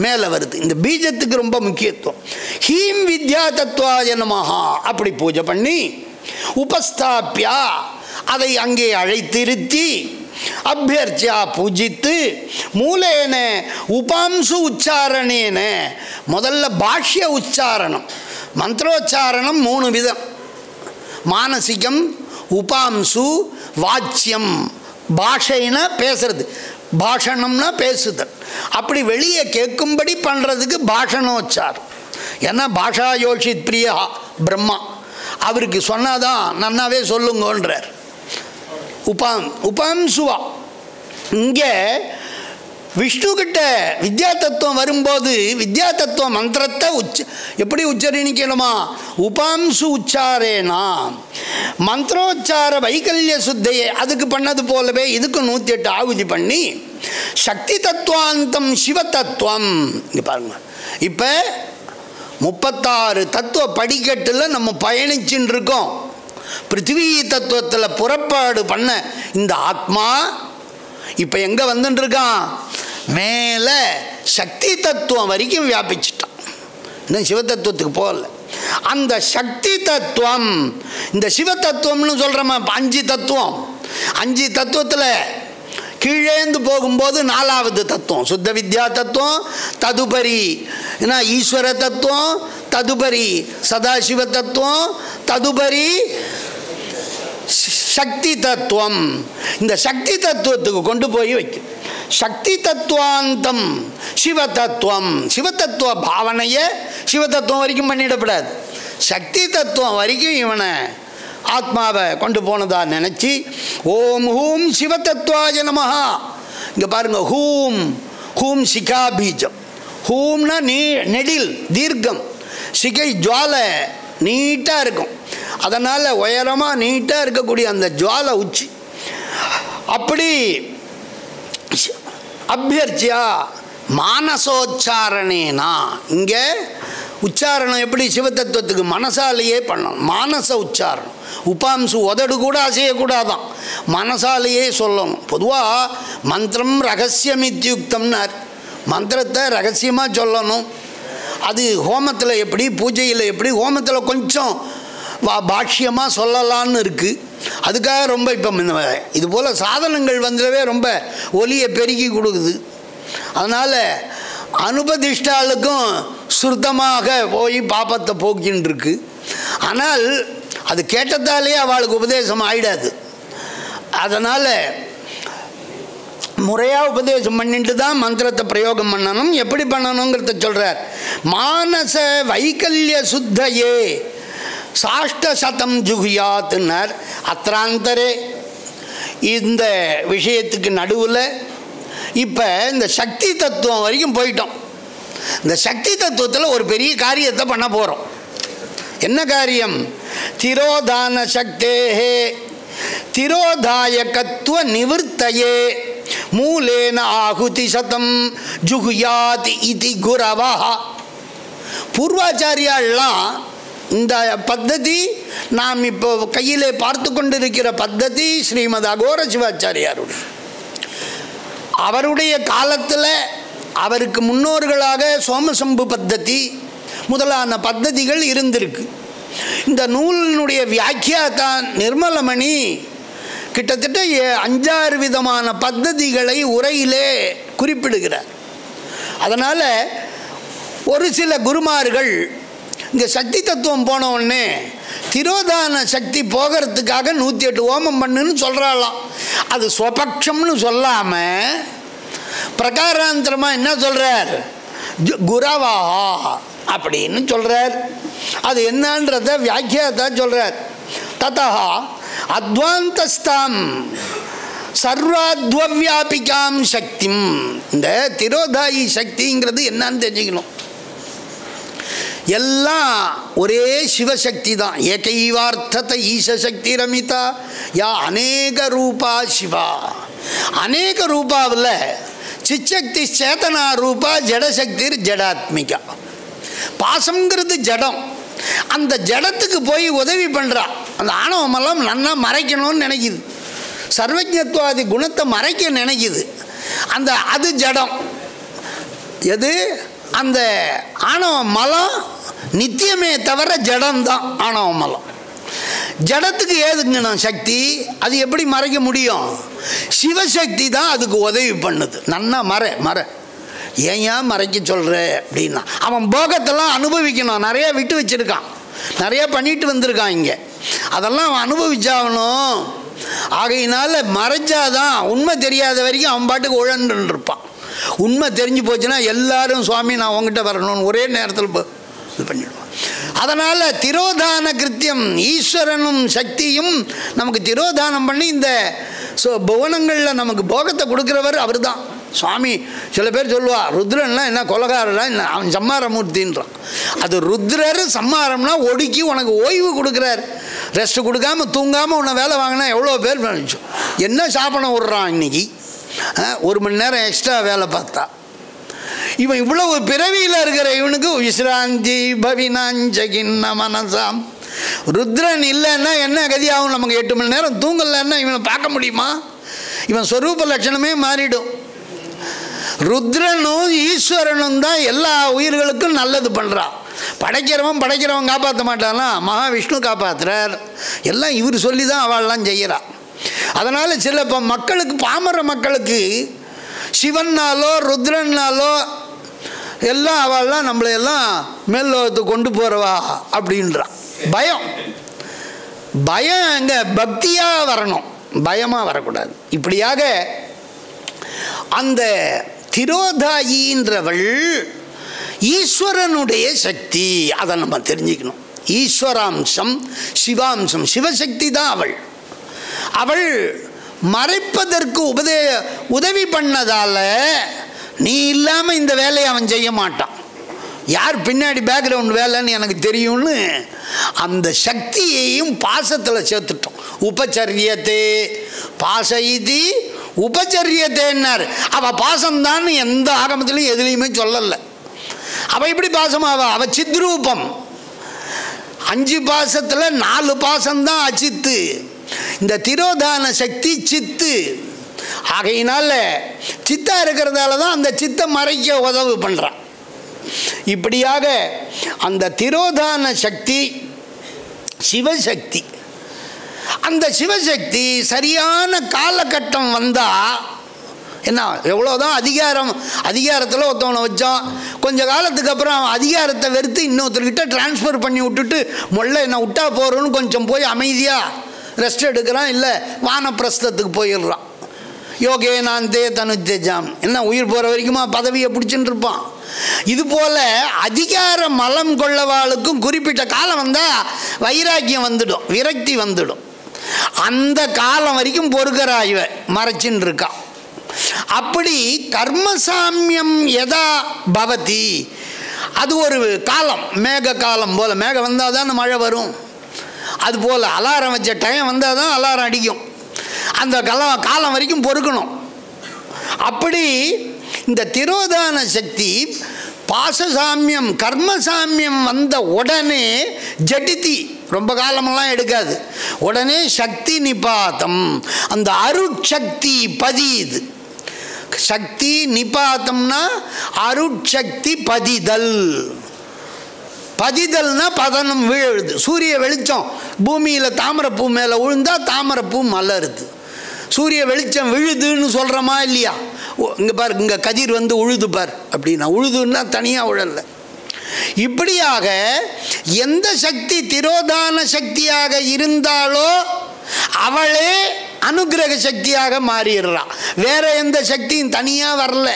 மேலே வருது. இந்த பீஜத்துக்கு ரொம்ப முக்கியத்துவம். ஹீம் வித்யா தத்துவாய நமஹா அப்படி பூஜை பண்ணி உபஸ்தாபியா அதை அங்கே அழைத்திருத்தி அபியர்ச்சியா பூஜித்து மூலேன உபாம்சு உச்சாரணேன, முதல்ல பாஷ்ய உச்சாரணம், மந்திரோச்சாரணம் 3 விதம்: மானசிகம், உபாம்சு, வாச்சியம். பாஷைனா பேசுறது, பாஷணம்னா பேசுதல். அப்படி வெளியே கேட்கும்படி பண்ணுறதுக்கு பாஷணோச்சாரம். ஏன்னா பாஷா யோஷித் பிரியா பிரம்மா, அவருக்கு சொன்னாதான் நன்னாவே சொல்லுங்கன்றார். உபாம்சுவா. இங்கே விஷ்ணுக்கிட்ட வித்யா தத்துவம் வரும்போது வித்யா தத்துவ மந்திரத்தை எப்படி உச்சரிக்கணுமா? உபாம்சு உச்சாரேனா. மந்திரோச்சார வைகல்ய சுத்தையை அதுக்கு பண்ணது போலவே இதுக்கு 108 ஆகுதி பண்ணி சக்தி தத்துவாந்தம் சிவ தத்துவம். இங்கே பாருங்க, இப்போ 36 தத்துவ படிக்கட்டில் நம்ம பயணிச்சுன்னு இருக்கோம். பிருத்திவி தத்துவத்தில் புறப்பாடு பண்ண இந்த ஆத்மா இப்போ எங்கே வந்துட்டுருக்கான்? மேலே சக்தி தத்துவம் வரைக்கும் வியாபிச்சிட்டான். இன்னும் சிவ தத்துவத்துக்கு போகல. அந்த சக்தி தத்துவம், இந்த சிவ தத்துவம்னு சொல்கிறோமா, 5 தத்துவம். 5 தத்துவத்தில் கீழேந்து போகும்போது 4வது தத்துவம் சுத்த வித்யா தத்துவம், ததுபரி ஈஸ்வர தத்துவம், ததுபரி சதாசிவ தத்துவம், ததுபரி சக்தி தத்துவம். இந்த சக்தி தத்துவத்துக்கு கொண்டு போய் வைக்கும். சக்தி தத்துவாந்தம் சிவ தத்துவம். சிவ தத்துவ பாவனையை சிவ தத்துவம் வரைக்கும் பண்ணிடப்படாது. சக்தி தத்துவம் வரைக்கும் இவனை ஆத்மாவை கொண்டு போனதா நினச்சி ஓம் ஹூம் சிவ தத்துவாய நமஹா. இங்கே பாருங்கள், ஹூம் ஹூம் சிகா பீஜம். ஹூம்னா நெடில் தீர்க்கம், சிகை ஜுவாலை நீட்டாக இருக்கும். அதனால் உயரமாக நீட்டாக இருக்கக்கூடிய அந்த ஜுவாலை உச்சி. அப்படி அபியர்ச்சியா மானசோச்சாரணேனா. இங்கே உச்சாரணம் எப்படி சிவதத்துவத்துக்கு மனசாலேயே பண்ணணும். மானச உச்சாரணம். உபாம்சு உதடு கூட அசையக்கூடாதான், மனசாலேயே சொல்லணும். பொதுவாக மந்திரம் ரகசியமித்யுக்தம்னார். மந்திரத்தை ரகசியமாக சொல்லணும். அது ஹோமத்தில் எப்படி, பூஜையில் எப்படி, ஹோமத்தில் கொஞ்சம் பாஷ்யமாக சொல்லலான்னு இருக்குது. அதுக்காக ரொம்ப இப்போ இது போல் சாதனங்கள் வந்துடவே ரொம்ப ஒலியை பெருக்கி கொடுக்குது. அதனால் அனுபதிஷ்டாளுக்கும் சுத்தமாக போய் பாப்பத்தை போக்கின்னு இருக்கு. ஆனால் அது கேட்டதாலே அவளுக்கு உபதேசம் ஆகிடாது. அதனால் முறையாக உபதேசம் பண்ணிட்டு தான் மந்திரத்தை பிரயோகம் பண்ணணும். எப்படி பண்ணணுங்கிறத சொல்கிறார். மானச வைக்கல்ய சுத்தையே சாஷ்டசதம் ஜுகுயாத்துன்னார். அத்ராந்தரே இந்த விஷயத்துக்கு நடுவில் இப்போ இந்த சக்தி தத்துவம் வரைக்கும் போயிட்டோம். இந்த சக்தி தத்துவத்தில் ஒரு பெரிய காரியத்தை பண்ண போகிறோம். என்ன காரியம்? திரோதான சக்தேஹே திரோதாயகத்துவ நிவர்த்தயே மூலேன ஆகுதி சதம் ஜுகுயாத் இதி குரவா. பூர்வாச்சாரியாலாம் இந்த பத்ததி நாம் இப்போ கையிலே பார்த்து கொண்டிருக்கிற பத்ததி ஸ்ரீமத் அகோர சிவாச்சாரியாருடைய அவருடைய காலத்தில் அவருக்கு முன்னோர்களாக சோமசம்பு பத்ததி முதலான பத்ததிகள் இருந்திருக்கு. இந்த நூலினுடைய வியாக்கியாத்தா நிர்மலமணி கிட்டத்தட்ட 5-6 விதமான பத்ததிகளை உரையிலே குறிப்பிடுகிறார். அதனால் ஒரு சில குருமார்கள் இங்கே சக்தி தத்துவம் போன உடனே திரோதான சக்தி போகிறதுக்காக 108 ஹோமம் பண்ணுன்னு சொல்கிறாளாம். அது ஸ்வபக்ஷம்னு சொல்லாமல் பிரகாராந்தரமாக என்ன சொல்கிறார்? குரவா அப்படின்னு சொல்கிறார். அது என்னன்றத வியாக்கியாத்தா சொல்கிறார். ததா அத்வாந்தஸ்தாம் சர்வாத்வவியாபிகாம் சக்திம். இந்த திரோதாயி சக்திங்கிறது என்னன்னு தெரிஞ்சுக்கணும். எல்லாம் ஒரே சிவசக்தி தான். ஏகைவார்த்தத்தை ஈசசக்தி ரமிதா யா அநேக ரூபா சிவா. அநேக ரூபாவில் சிச்சக்தி சேதனா ரூபா ஜடசக்தி ஜடாத்மிகா. பாசங்கிறது ஜடம். அந்த ஜடத்துக்கு போய் உதவி பண்ணுறா. அந்த ஆணவமெல்லாம் நல்லா மறைக்கணும்னு நினைக்குது. சர்வஜத்வாதி குணத்தை மறைக்க நினைக்குது. அது ஜடம். எது? அந்த ஆணவ மலம் நித்தியமே தவிர ஜடம்தான் ஆணவ மலம். ஜடத்துக்கு ஏதுங்கண்ணா சக்தி. அது எப்படி மறைக்க முடியும்? சிவசக்தி தான் அதுக்கு உதவி பண்ணுது. நன்னா மறை ஏன் மறைக்க சொல்கிற அப்படின்னா அவன் போகத்தெல்லாம் அனுபவிக்கணும். நிறையா விட்டு வச்சுருக்கான், நிறையா பண்ணிட்டு வந்திருக்கான் இங்கே. அதெல்லாம் அவன் அனுபவிச்சாகணும். ஆகையினால மறைச்சாதான் உண்மை தெரியாத வரைக்கும் அவன் பாட்டுக்கு உழன்று இருப்பான். உண்மை தெரிஞ்சு போச்சுன்னா எல்லாரும் சுவாமி நான் உங்ககிட்ட வரணும்னு ஒரே நேரத்தில் இது பண்ணிடுவான். அதனால் திரோதான கிருத்தியம் ஈஸ்வரனும் சக்தியும் நமக்கு திரோதானம் பண்ணி இந்த புவனங்களில் நமக்கு போகத்தை கொடுக்குறவர் அவர் தான் சுவாமி. சில பேர் சொல்லுவா ருத்ரன்லாம் என்ன கொலகாரலாம் என்ன அவன் சம்மாரமூர்த்தின்றான். அது ருத்ரர் சம்மாரம்னா ஒடுக்கி உனக்கு ஓய்வு கொடுக்குறார். ரெஸ்ட்டு கொடுக்காமல் தூங்காமல் உன்னை வேலை வாங்கினா எவ்வளோ பேர் நினச்சோம். என்ன சாப்பிட விட்றான் இன்னைக்கு? 1 மணி நேரம் எக்ஸ்ட்ரா வேலை பார்த்தா இவன் இவ்வளவு பிறவியில் இருக்கிற இவனுக்கு விசிராந்தி பவினாஞ்சகின்ன மனசாம். ருத்ரன் இல்லைன்னா என்ன கதியாகும்? நமக்கு 8 மணி நேரம் தூங்கலைன்னா இவனை பார்க்க முடியுமா? இவன் ஸ்வரூப லட்சணமே மாறிடும். ருத்ரனும் ஈஸ்வரனும் தான் எல்லா உயிர்களுக்கும் நல்லது பண்ணுறான். படைக்கிறவன் காப்பாற்ற மாட்டானா? மகாவிஷ்ணு காப்பாற்றுறார். எல்லாம் இவர் சொல்லி தான் அவள்லாம் செய்கிறான். அதனால் சில மக்களுக்கு பாமர மக்களுக்கு சிவன்னாலோ ருத்ரன்னாலோ எல்லாம் அவள்லாம் நம்மளையெல்லாம் மேல்லோகத்துக்கு கொண்டு போகிறவா அப்படின்றான். பயம் அங்கே பக்தியாக வரணும், பயமாக வரக்கூடாது. இப்படியாக அந்த திரோதாயின்றவள் ஈஸ்வரனுடைய சக்தி. அதை நம்ம தெரிஞ்சுக்கணும். ஈஸ்வராம்சம் சிவாம்சம். சிவசக்தி தான் அவள் மறைப்பதற்கு உதவி பண்ணதால நீ இல்லாமல் இந்த வேலையை அவன் செய்ய மாட்டான். யார் பின்னாடி பேக்ரவுண்ட் வேலைன்னு எனக்கு தெரியும்னு அந்த சக்தியையும் பாசத்தில் சேர்த்துட்டோம். உபச்சரியத்தே பாசைதி உபச்சரியத்தேன்னார். அவள் பாசம்தான் எந்த ஆகமத்திலையும் எதுலேயுமே சொல்லலை. அவள் இப்படி பாசமாவா? அவள் சித்ரூபம். 5 பாசத்தில் 4 பாசம்தான் அச்சித்து. இந்த திரோதான சக்தி சித்து. ஆகையினால சித்தா இருக்கிறதால தான் அந்த சித்தை மறைக்க உதவி பண்ணுறான். இப்படியாக அந்த திரோதான சக்தி சிவசக்தி. அந்த சிவசக்தி சரியான காலகட்டம் வந்தால் என்ன எவ்வளோதான் அதிகாரத்தில் ஒருத்தவனை வச்சோம். கொஞ்சம் காலத்துக்கு அப்புறம் அவன் அதிகாரத்தை வெறுத்து இன்னொருத்தர்கிட்ட டிரான்ஸ்ஃபர் பண்ணி விட்டுட்டு என்ன விட்டா போகிறோன்னு கொஞ்சம் போய் அமைதியாக ரெஸ்ட் எடுக்கிறான். இல்லை வானப்பிரஸ்தத்துக்கு போயிடுறான். யோகேனாந்தே தனுத்தேஜாம். என்ன உயிர் போகிற வரைக்குமா பதவியை பிடிச்சின்னு இருப்பான். இதுபோல் அதிகார மலம் கொள்ளவாளுக்கும் குறிப்பிட்ட காலம் வந்தால் வைராக்கியம் வந்துடும், விரக்தி வந்துடும். அந்த காலம் வரைக்கும் பொறுக்கிறா இவ மறைச்சின்னு இருக்கா. அப்படி கர்மசாமியம் எதா பவதி, அது ஒரு காலம், மேக காலம் போல். மேகம் வந்தால் தான் மழை வரும். அதுபோல் அலாரம் வச்ச டைம் வந்தால் தான் அலாரம் அடிக்கும். அந்த காலம் வரைக்கும் பொறுக்கணும். அப்படி இந்த திரோதான சக்தி பாசசாமியம் கர்மசாமியம் வந்த உடனே ஜடிதி, ரொம்ப காலமெல்லாம் எடுக்காது, உடனே சக்தி நிபாத்தம், அந்த அருட்சக்தி பதியுது. சக்தி நிபாத்தம்னா அருட்சக்தி பதிதல். பதிதல்னா பதனம் விழுது. சூரிய வெளிச்சம் பூமியில் தாமரைப்பூ மேலே விழுந்தால் தாமரைப்பூ மலருது. சூரிய வெளிச்சம் விழுதுன்னு சொல்கிறோமா இல்லையா? இங்கே பாரு, இங்கே கதிர் வந்து உழுது பார் அப்படின்னா, உழுதுன்னா தனியாக உழல்ல. இப்படியாக எந்த சக்தி திரோதான சக்தியாக இருந்தாலோ அவளே அனுகிரக சக்தியாக மாறிடுறான். வேற எந்த சக்தியும் தனியாக வரல.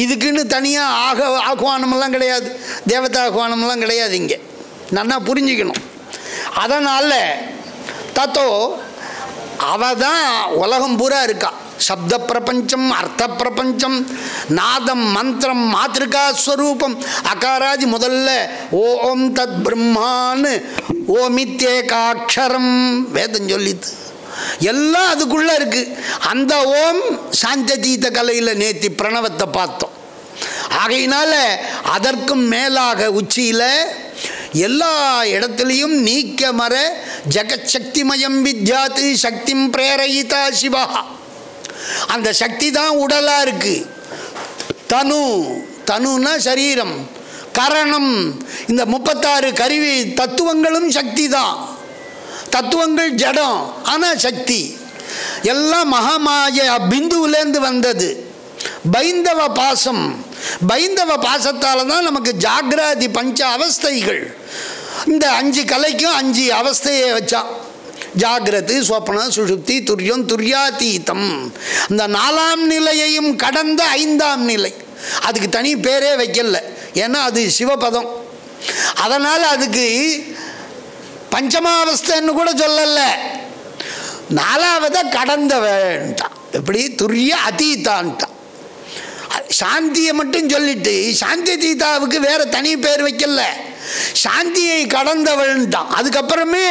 இதுக்குன்னு தனியாக ஆஹ்வானமெல்லாம் கிடையாது, தேவதா ஆஹ்வானமெல்லாம் கிடையாது. இங்கே நல்லா புரிஞ்சுக்கணும். அதனால் தத்தோ அவ தான் உலகம் பூரா இருக்கா. சப்த பிரபஞ்சம், அர்த்த பிரபஞ்சம், நாதம், மந்திரம், மாத்ருகா ஸ்வரூபம், அகாராதி முதல்ல ஓம் தத் பிரம்மான்னு ஓமித்யேகாட்சரம் வேதம் சொல்லிது. எல்லாம் அதுக்குள்ளே இருக்குது. அந்த ஓம் சாந்ததீத கலையில் நேத்தி பிரணவத்தை பார்த்தோம். ஆகையினால அதற்கும் மேலாக உச்சியில் எல்லா இடத்துலையும் நீக்க மர ஜெகச்சக்திமயம் வித்யாத்து சக்திம் பிரேரயிதா சிவா. அந்த சக்தி தான் உடலாக இருக்குது. தனுனா சரீரம், கரணம், இந்த 36 கருவி தத்துவங்களும் சக்தி தான். தத்துவங்கள் ஜடம், ஆனால் சக்தி எல்லாம் மகாமாய பிந்துவிலேருந்து வந்தது. பைந்தவ பாசம், பைந்தவ பாசத்தால் தான் நமக்கு ஜாகிராதி பஞ்ச அவஸ்தைகள். இந்த 5 கலைக்கும் 5 அவஸ்தையை வச்சான். ஜாகிரது, ஸ்வப்ன, சுஷுப்தி, துரியம், துரியாதீதம். அந்த 4ஆம் நிலையையும் கடந்த 5ஆம் நிலை. அதுக்கு தனி பேரே வைக்கல, ஏன்னா அது சிவபதம். அதனால் அதுக்கு பஞ்சமாவஸ்தைன்னு கூட சொல்லலை, 4ஆவதை கடந்த வேண்டாம். எப்படி துரிய அதீதான்ட்டான். சாந்தியை மட்டும் சொல்லிட்டு சாந்தி தீதாவுக்கு வேற தனி பேர் வைக்கல, சாந்தியை கடந்தவள்ன்ட்டான். அதுக்கப்புறமே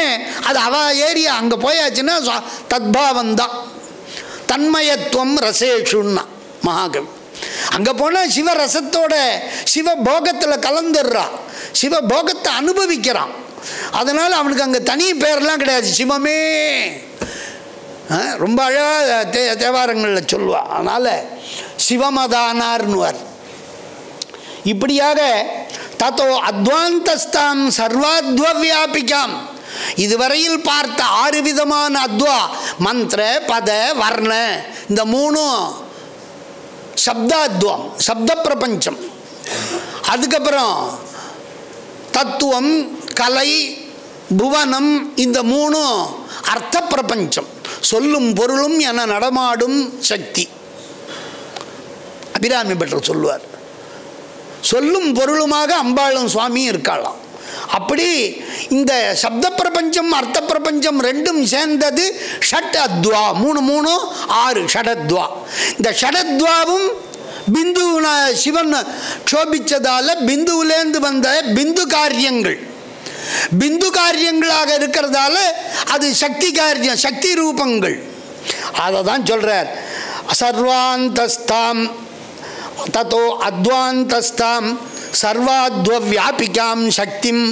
அது அவ ஏரியா, அங்கே போயாச்சுன்னா தத்பாவந்தான், தன்மயத்துவம் ரசேஷுன்னா மகாகவி. அங்கே போனால் சிவரசத்தோட சிவபோகத்தில் கலந்துடுறான், சிவபோகத்தை அனுபவிக்கிறான். அதனால் அவனுக்கு அங்கே தனி பேர்லாம் கிடையாது, சிவமே. ரொம்ப அழகாக தேவாரங்களில் சொல்லுவாள். அதனால் சிவமதானார்னுவார். இப்படியாக தத்தோ அத்வாந்தஸ்தாம் சர்வாத்வவியாபிகாம், இதுவரையில் பார்த்த 6 விதமான அத்வா, மந்திர, பத, வர்ண, இந்த 3 சப்தாத்வம், சப்த பிரபஞ்சம். அதுக்கப்புறம் தத்துவம், கலை, புவனம், இந்த 3 அர்த்த பிரபஞ்சம், சொல்லும் பொருளும் என நடமாடும் சக்தி. அபிராமி பட்டர் சொல்லுவார், சொல்லும் பொருளுமாக அம்பாளும் சுவாமியும் இருக்கலாம். அப்படி இந்த சப்த பிரபஞ்சம் அர்த்த பிரபஞ்சம் ரெண்டும் சேர்ந்தது ஷட் அத்வா. 3 3 6 ஷடத்வா. இந்த ஷடத்வாவும் பிந்து சிவன் க்ஷோபிச்சதால பிந்துவிலேருந்து வந்த பிந்து காரியங்கள், பிந்து காரியங்களாக இருக்கிறதால அது சக்தி காரியம், சக்தி ரூபங்கள். அதை தான் சொல்றார். சர்வாந்தஸ்தாம் தத்தோ அத்வாந்தஸ்தாம் சர்வாத்வ வியாபிகாம் சக்திம்.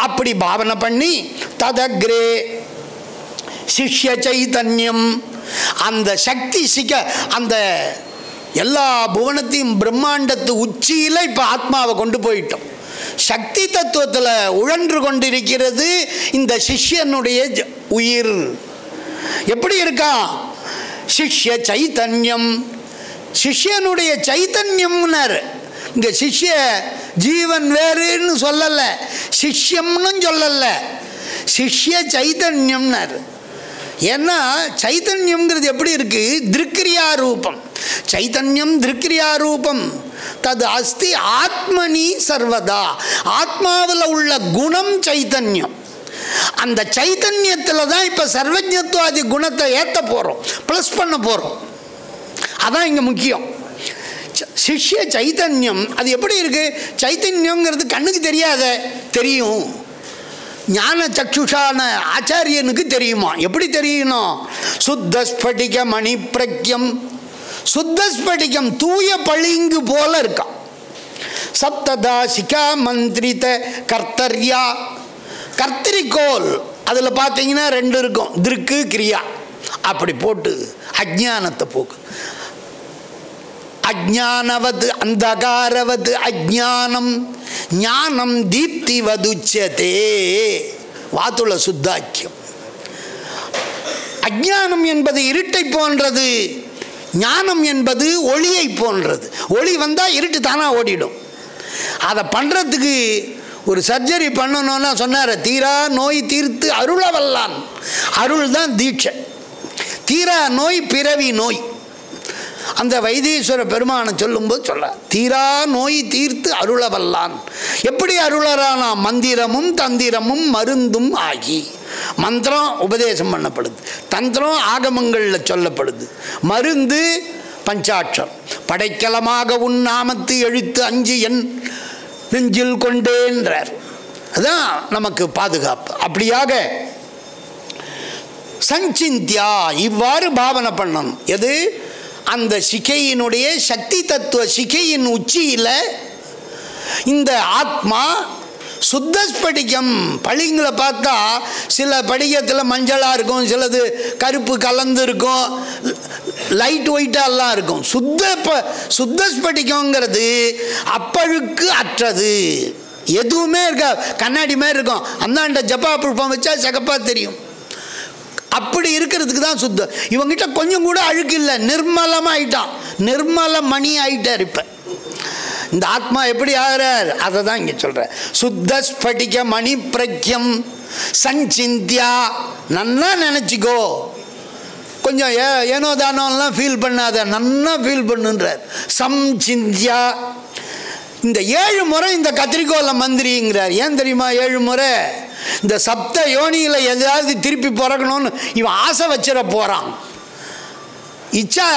அப்படி பாவனை பண்ணி ததக்ரே சிஷ்ய சைதன்யம், அந்த சக்தி அந்த எல்லா புவனத்தையும் பிரம்மாண்டத்து உச்சியில் இப்போ ஆத்மாவை கொண்டு போயிட்டோம். சக்தி தத்துவத்தில் உழன்று கொண்டிருக்கிறது இந்த சிஷ்யனுடைய உயிர். எப்படி இருக்கான்? சிஷ்ய சைதன்யம், சிஷ்யனுடைய சைத்தன்யம்னார். இங்கே சிஷ்ய ஜீவன் வேறுன்னு சொல்லலை, சிஷ்யம்னு சொல்லலை, சிஷ்ய சைதன்யம்னார். ஏன்னா சைத்தன்யம்ங்கிறது எப்படி இருக்கு? திருக்கிரியா ரூபம். சைத்தன்யம் திருக்கிரியா ரூபம். தது அஸ்தி ஆத்மனி சர்வதா. ஆத்மாவில் உள்ள குணம் சைத்தன்யம். அந்த சைத்தன்யத்தில் தான் இப்போ சர்வஜத்வாதி குணத்தை ஏற்ற போகிறோம், ப்ளஸ் பண்ண போகிறோம். அதான் இங்கே முக்கியம். சிஷ்ய சைத்தன்யம் அது எப்படி இருக்கு? சைத்தன்யங்கிறது கண்ணுக்கு தெரியாத, தெரியும். ஞான சக்ஷுஷான ஆச்சாரியனுக்கு தெரியுமா? எப்படி தெரியணும்? சுத்த ஸ்படிக மணி பிரக்யம். சுத்த ஸ்படிகம் தூய பளிங்கு போல இருக்கான். சப்ததா சிகா மந்திரித கர்த்தர்யா. கர்த்தரிக்கோல் அதில் பார்த்தீங்கன்னா 2 இருக்கும், திருக்கு கிரியா. அப்படி போட்டு அஜ்ஞானத்தை போக்கு. அஜ்ஞானவது அந்தகாரவது அஜ்ஞானம் ஞானம் தீப்தி வதுச்சதே. வாத்துள சுத்தாக்கியம். அஜ்ஞானம் என்பது இருட்டை போன்றது, ஞானம் என்பது ஒளியை போன்றது. ஒளி வந்தால் இருட்டு தானாக ஓடிடும். அதை பண்ணுறதுக்கு ஒரு சர்ஜரி பண்ணணும்னா சொன்னார், தீரா நோய் தீர்த்து அருள வல்லான். அருள் தான் தீட்சை. தீரா நோய் பிறவி நோய். அந்த வைத்தீஸ்வர பெருமானை சொல்லும்போது சொல்ல, தீரா நோய் தீர்த்து அருள வல்லான். எப்படி அருளறானா? மந்திரமும் தந்திரமும் மருந்தும் ஆகி. மந்திரம் உபதேசம் பண்ணப்படுது, தந்திரம் ஆகமங்களில் சொல்லப்படுது, மருந்து பஞ்சாட்சரம். படைக்கலமாக உன் நாமத்து எழுத்து 5 என் நெஞ்சில் கொண்டேன்றார். அதுதான் நமக்கு பாதுகாப்பு. அப்படியாக சஞ்சிந்தியா இவ்வாறு பாவனை பண்ணணும். எது? அந்த சிகையினுடைய சக்தி தத்துவ சிகையின் உச்சியில் இந்த ஆத்மா சுத்த ஸ்படிகம். பளிங்களை பார்த்தா சில படிகத்தில் மஞ்சளாக இருக்கும், சிலது கருப்பு கலந்து இருக்கும், லைட் ஒயிட்டாலாம் இருக்கும். சுத்த ஸ்படிகங்கிறது அப்பழுக்கு அற்றது, எதுவுமே இருக்கா, கண்ணாடி மாதிரி இருக்கும். அந்தாண்ட ஜப்பா புஷ்பம் வச்சா சிகப்பாக தெரியும். அப்படி இருக்கிறதுக்கு தான் சுத்தம். இவங்கிட்ட கொஞ்சம் கூட அழுக்கு இல்லை, நிர்மலமாக ஆயிட்டான், நிர்மல மணி ஆயிட்டார். இப்போ இந்த ஆத்மா எப்படி ஆகிறார்? அதை தான் இங்கே சொல்கிறேன். சுத்த ஸ்படிக மணி பிரக்யம் சஞ்சிந்தியா. நன்னா நினச்சிக்கோ, கொஞ்சம் ஏனோ தானோலாம் ஃபீல் பண்ணாத, நன்னா ஃபீல் பண்ணுன்றார். சம்சிந்தியா. இந்த 7 முறை இந்த கத்திரிக்கோளை மந்திரிங்கிறார். ஏன் தெரியுமா 7 முறை? இந்த சப்த யோனியில் எதாவது திருப்பி பிறக்கணும்னு இவன் ஆசை வச்சிட போகிறான். இச்சா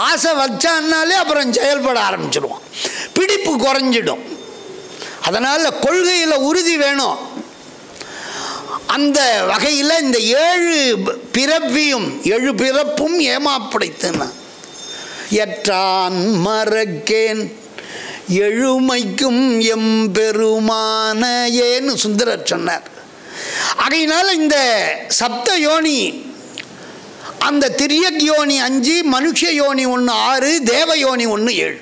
ஆசை வச்சான்னாலே அப்புறம் செயல்பட ஆரம்பிச்சிடுவான், பிடிப்பு குறைஞ்சிடும். அதனால் கொள்கையில் உறுதி வேணும். அந்த வகையில் இந்த 7 பிறவியும் 7 பிறப்பும் ஏமாப்படைத்துனா எற்றான் மறக்கேன் எழுமைக்கும் எம்பெருமானையேன்னு சுந்தரர் சொன்னார். ஆகையினால இந்த சப்த யோனி, அந்த திரியக் யோனி 5, மனுஷ யோனி 1 6, தேவ யோனி 1 7.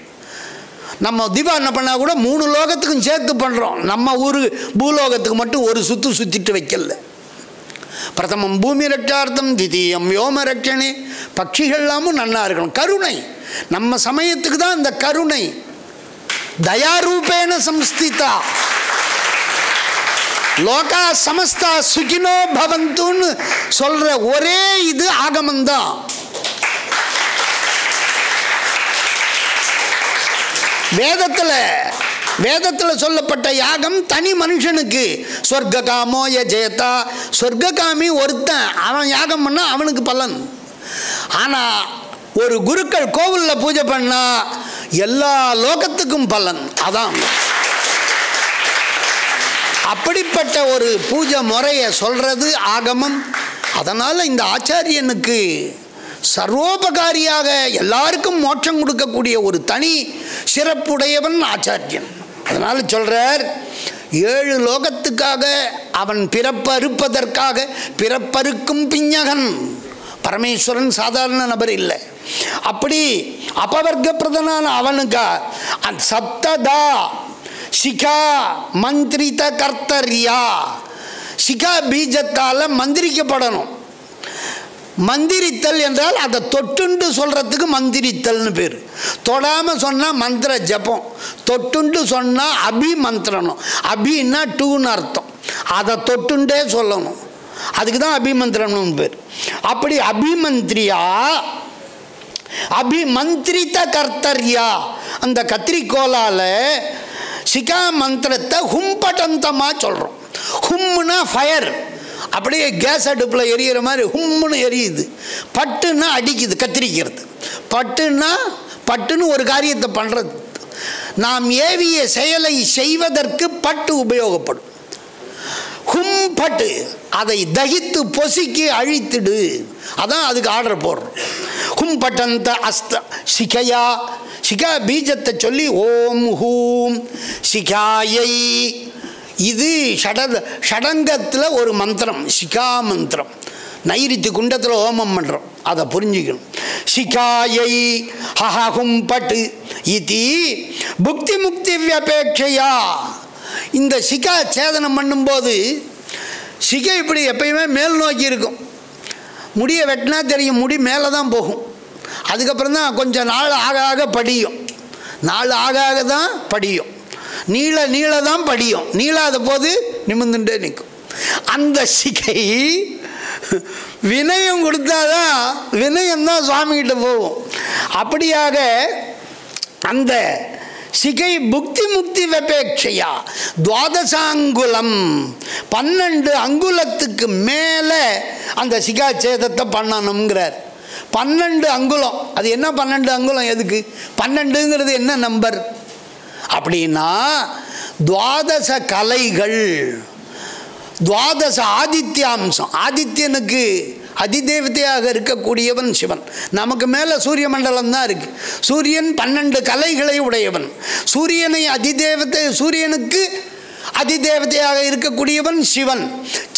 நம்ம தீபாவளி பண்ணால் கூட 3 லோகத்துக்கும் சேர்த்து பண்ணுறோம். நம்ம ஊர் பூலோகத்துக்கு மட்டும் ஒரு சுற்றிட்டு வைக்கல. பிரதமம் பூமி ரட்சார்த்தம், திதீயம் யோம ரட்சணே. பட்சிகள்லாமும் நன்னா இருக்கணும். கருணை நம்ம சமயத்துக்கு தான் இந்த கருணை. தயாரூபேன சம்ஸ்திதா லோகா சமஸ்தா சுகினோ பவந்துன்னு சொல்ற ஒரே இது ஆகமந்தான். வேதத்தில் சொல்லப்பட்ட யாகம் தனி மனுஷனுக்கு. சொர்க்ககாமோ யஜேதா. சொர்க்ககாமி ஒருத்தன், அவன் யாகம் பண்ணால் அவனுக்கு பலன். ஆனால் ஒரு குருக்கள் கோவிலில் பூஜை பண்ணால் எல்லா லோகத்துக்கும் பலன். அதான் அப்படிப்பட்ட ஒரு பூஜை முறையை சொல்கிறது ஆகமம். அதனால் இந்த ஆச்சாரியனுக்கு சர்வோபகாரியாக எல்லாருக்கும் மோட்சம் கொடுக்கக்கூடிய ஒரு தனி சிறப்புடையவன் ஆச்சாரியன். அதனால் சொல்கிறார், 7 லோகத்துக்காக அவன் பிறப்பறுப்பதற்காக பிறப்பறுக்கும் பிஞகன். பரமேஸ்வரன் சாதாரண நபர் இல்லை. அப்படி அபவர்க்க பிரதனான அவனுக்கா சப்ததா சிகா மந்திரித கர்த்தர்யா. சிகா பீஜத்தால் மந்திரிக்கப்படணும். மந்திரித்தல் என்றால் அதை தொட்டுண்டு சொல்கிறதுக்கு மந்திரித்தல்னு பேர். தொடாமல் சொன்னால் மந்திர ஜபம், தொட்டுண்டு சொன்னால் அபி மந்திரணும். அபின்னா 2ன்னு அர்த்தம். அதை தொட்டுண்டே சொல்லணும். அதுக்கு தான் அபிமந்திரம்னு பேர். அப்படி அபிமந்திரியா அபிமந்திரித கர்த்தர்யா அந்த கத்திரிக்கோலால் சிகா மந்திரத்தை ஹும்பட்டந்தமாக சொல்கிறோம். ஹும்னா ஃபயர், அப்படியே கேஸ் அடுப்பில் எரியிற மாதிரி ஹும்னு எரியுது. பட்டுன்னா அடிக்குது, கத்திரிக்கிறது. பட்டுன்னா பட்டுன்னு ஒரு காரியத்தை பண்ணுறது. நாம் ஏவிய செயலை செய்வதற்கு பட்டு உபயோகப்படும். ஹும் பட்டு, அதை தகித்து பொசுக்கி அழித்துடு, அதான் அதுக்கு ஆர்டர் போடுறோம். ஹும் பட்டந்த அஸ்த சிகையா, சிகா பீஜத்தை சொல்லி ஓம் ஹூம் சிகாயை. இது ஷடங்கத்தில் ஒரு மந்திரம், சிகா மந்திரம். நைரித்தி குண்டத்தில் ஹோமம் பண்ணுறோம், அதை புரிஞ்சுக்கணும். சிகாயை ஹஹும் பட்டு இது புக்தி முக்தி வியபேட்சையா. இந்த சிகா சேதனம் பண்ணும்போது சிகை இப்படி எப்பயுமே மேல் நோக்கி இருக்கும். முடியை வெட்டினா தெரியும், முடி மேலே தான் போகும். அதுக்கப்புறம் தான் கொஞ்சம் நாள் ஆக ஆக படியும், நாள் ஆக ஆக தான் படியும், நீள தான் படியும். நீளாத போது நிமிர்ந்துட்டே நிற்கும். அந்த சிகை வினயம் கொடுத்தாதான், வினயம்தான் சுவாமிகிட்ட போகும். அப்படியாக அந்த சிகை புக்தி முக்தி வெபேட்சையா துவாதசாங்குலம் 12 அங்குலத்துக்கு மேலே அந்த சிகா சேதத்தை பண்ணணுங்கிறார். 12 அங்குலம். அது என்ன 12 அங்குலம்? எதுக்கு 12ங்கிறது என்ன நம்பர் அப்படின்னா, துவாதச கலைகள், துவாதச ஆதித்யாம்சம். ஆதித்யனுக்கு அதிதேவதையாக இருக்கக்கூடியவன் சிவன். நமக்கு மேலே சூரிய மண்டலம் தான் இருக்குது. சூரியன் 12 கலைகளை உடையவன். சூரியனுக்கு அதிதேவதையாக இருக்கக்கூடியவன் சிவன்.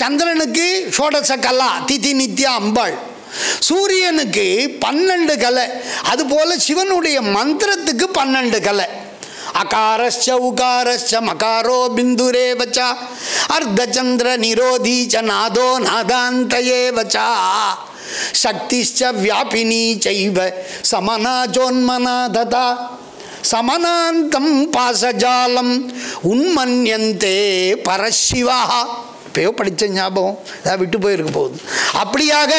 சந்திரனுக்கு ஷோடச கலா திதி நித்யா அம்பாள். சூரியனுக்கு 12 கலை. அதுபோல் சிவனுடைய மந்திரத்துக்கு 12 கலை. அகாரஸ்ச உகாரஸ்ச மகாரோ பிந்துரேவச்ச அர்த்தச்சந்திர நிரோதீச்ச நாதோ நாதாந்தயேவச்ச சக்திச்ச வியாபினி சைவ சமனாஜோன்மனாததா சமனாந்தம் பாசஜாலம் உன்மன்யந்தே பரசிவா. இப்பயோ படித்த ஞாபகம் ஏதாவது விட்டு போயிருக்க போகுது. அப்படியாக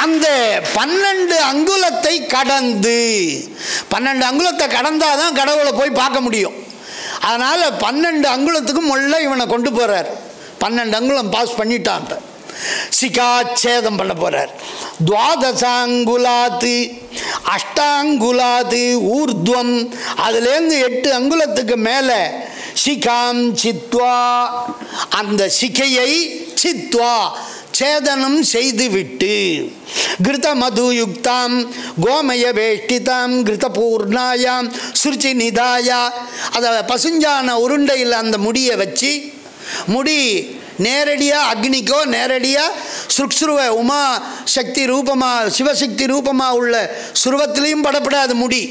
அந்த 12 அங்குலத்தை கடந்து, 12 அங்குலத்தை கடந்தால் தான் கடவுளை போய் பார்க்க முடியும். அதனால் 12 அங்குலத்துக்கு முள்ள இவனை கொண்டு போகிறார். 12 அங்குலம் பாஸ் பண்ணிட்டான். சிகாச்சேதம் பண்ண போகிறார். துவாதசாங்குலாத்து அஷ்டாங்குலாத்து ஊர்துவம், அதுலேருந்து 8 அங்குலத்துக்கு மேலே சிகாம் சித்வா, அந்த சிகையை சித்வா சேதனம் செய்துவிட்டு கிருத மதுயுக்தாம் கோமய வேஷ்டிதாம் கிருத பூர்ணாயாம் சுருச்சி நிதாயா, அதை பசுஞ்சான உருண்டையில் அந்த முடியை வச்சு, முடி நேரடியாக அக்னிக்கோ நேரடியாக சுருக்சுருவ உமா சக்தி ரூபமாக சிவசக்தி ரூபமாக உள்ள சுருவத்திலையும் படப்படாது, முடி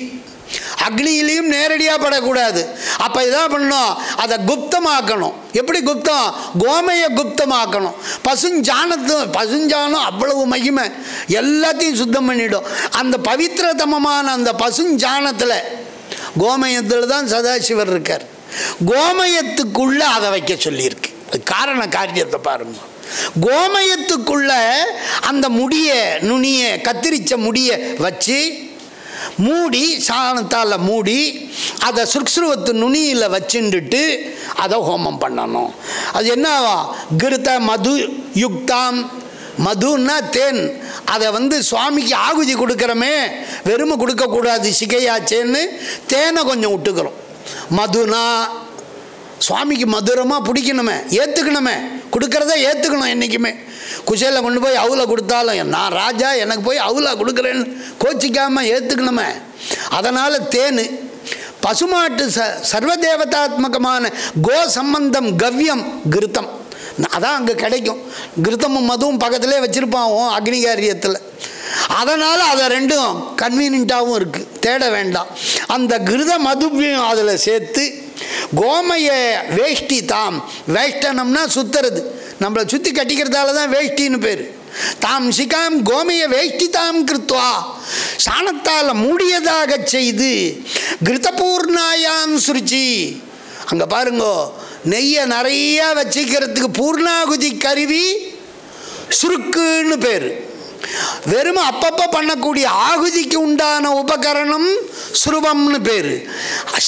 அக்னியிலையும் நேரடியாக படக்கூடாது. அப்போ இதான் பண்ணணும், அதை குப்தமாக்கணும். எப்படி குப்தம்? கோமய குப்தமாக்கணும். பசுஞ்சானம் அவ்வளவு மகிமை, எல்லாத்தையும் சுத்தம் பண்ணிடும். அந்த பவித்திரதமமான அந்த பசுஞ்சானத்தில், கோமயத்தில் தான் சதாசிவர் இருக்கார். கோமயத்துக்குள்ளே அதை வைக்க சொல்லியிருக்கு. காரண காரியத்தை பாருங்க. கோமயத்துக்குள்ள அந்த முடியை, நுனியை, கத்திரிச்ச முடியை வச்சு மூடி, சாணத்தால் மூடி, அதை சுருக்சுருவத்து நுனியில் வச்சுட்டு அதை ஹோமம் பண்ணணும். அது என்னவா? கிருத மது யுக்தாம், மதுன்னா தேன். அதை சுவாமிக்கு ஆகுதி கொடுக்குறமே, வெறுமை கொடுக்கக்கூடாது, சிகையாச்சேன்னு தேனை கொஞ்சம் விட்டுக்கிறோம். மதுனா சுவாமிக்கு மதுரமாக பிடிக்கணுமே, ஏற்றுக்கணுமே, கொடுக்குறத ஏற்றுக்கணும். என்றைக்குமே குசேல கொண்டு போய் அவுல கொடுத்தாலும், நான் ராஜா எனக்கு போய் அவுலா கொடுக்குறேன்னு கோச்சிக்காமல் ஏற்றுக்கணுமே. அதனால் தேன், பசுமாட்டு சர்வதேவதாத்மகமான கோ சம்பந்தம் கவ்யம் கிருத்தம், அதான் அங்கே கிடைக்கும். கிருத்தமும் மதுவும் பக்கத்திலே வச்சுருப்பான் அக்னிகாரியத்தில். அதனால் அதை ரெண்டும் கன்வீனியண்ட்டாகவும் இருக்குது, தேட வேண்டாம். அந்த கிருத மதுவையும் அதில் சேர்த்து, கோமய வேஷ்டி தாம், வேஷ்டனம்னா சுத்துறது, நம்மளை சுற்றி கட்டிக்கிறதால தான் வேஷ்டின்னு பேர். தாம் சிகாம் கோமய வேஷ்டி தாம் கிருத்வா, சாணத்தால் மூடியதாக செய்து, கிருதபூர்ணாயாம் சுருச்சி, அங்கே பாருங்கோ நெய்யை நிறையா வச்சுக்கிறதுக்கு பூர்ணாகுதி கருவி சுருக்குன்னு பேர். வெறும் அப்பப்போ பண்ணக்கூடிய ஆகுதிக்கு உண்டான உபகரணம் சுருவம்னு பேர்.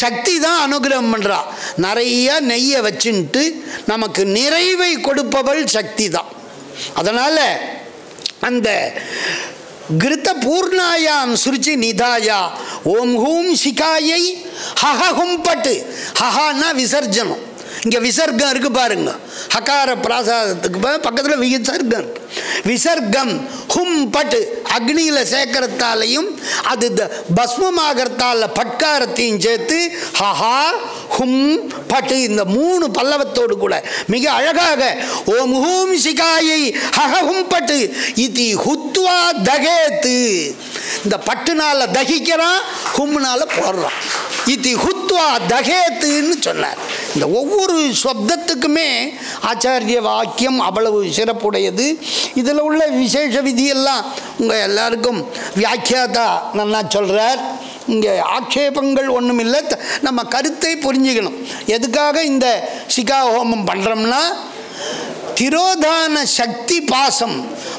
சக்தி தான் அனுகிரகம் பண்ணுறா. நிறைய நெய்யை வச்சுன்ட்டு நமக்கு நிறைவை கொடுப்பவள் சக்தி தான். அதனால் அந்த கிருத்த பூர்ணாயாம் சுருச்சி நிதாயா ஓம் ஹூம் சிகாயை ஹஹஹும் பட்டு. ஹஹான்னா விசர்ஜனம். இங்கே விசர்க்கம் இருக்குது பாருங்க. ஹகார பிராசாதத்துக்கு பக்கத்தில் விசர்க்கம் இருக்கு. விசர்க்கம் ஹும் பட்டு அக்னியில் சேர்க்கறதாலையும் அது பஸ்மமாகறதால பட்காரத்தையும் சேர்த்து ஹஹா ஹும் பட்டு இந்த 3 பல்லவத்தோடு கூட மிக அழகாக ஓம் ஹூம் சிகாயை ஹஹஹும் பட்டு இதி ஹுத்வா தகேத்து. இந்த பட்டுனால தகிக்கிறான், ஹும்னால போடுறான். இதி ஹுத்வா தகேத்துன்னு சொன்னார். இந்த ஒவ்வொரு சப்தத்துக்குமே ஆச்சாரிய வாக்கியம் அவ்வளவு சிறப்புடையது. இதில் உள்ள விசேஷ விதியெல்லாம் உங்கள் எல்லாருக்கும் வியாக்கியாதா நல்லா சொல்கிறார். இங்கே ஆக்ஷேபங்கள் ஒன்றும் இல்லை. நம்ம கருத்தை புரிஞ்சுக்கணும். எதுக்காக இந்த சிகா ஹோமம் பண்ணுறோம்னா திரோதான சக்தி பாசம்.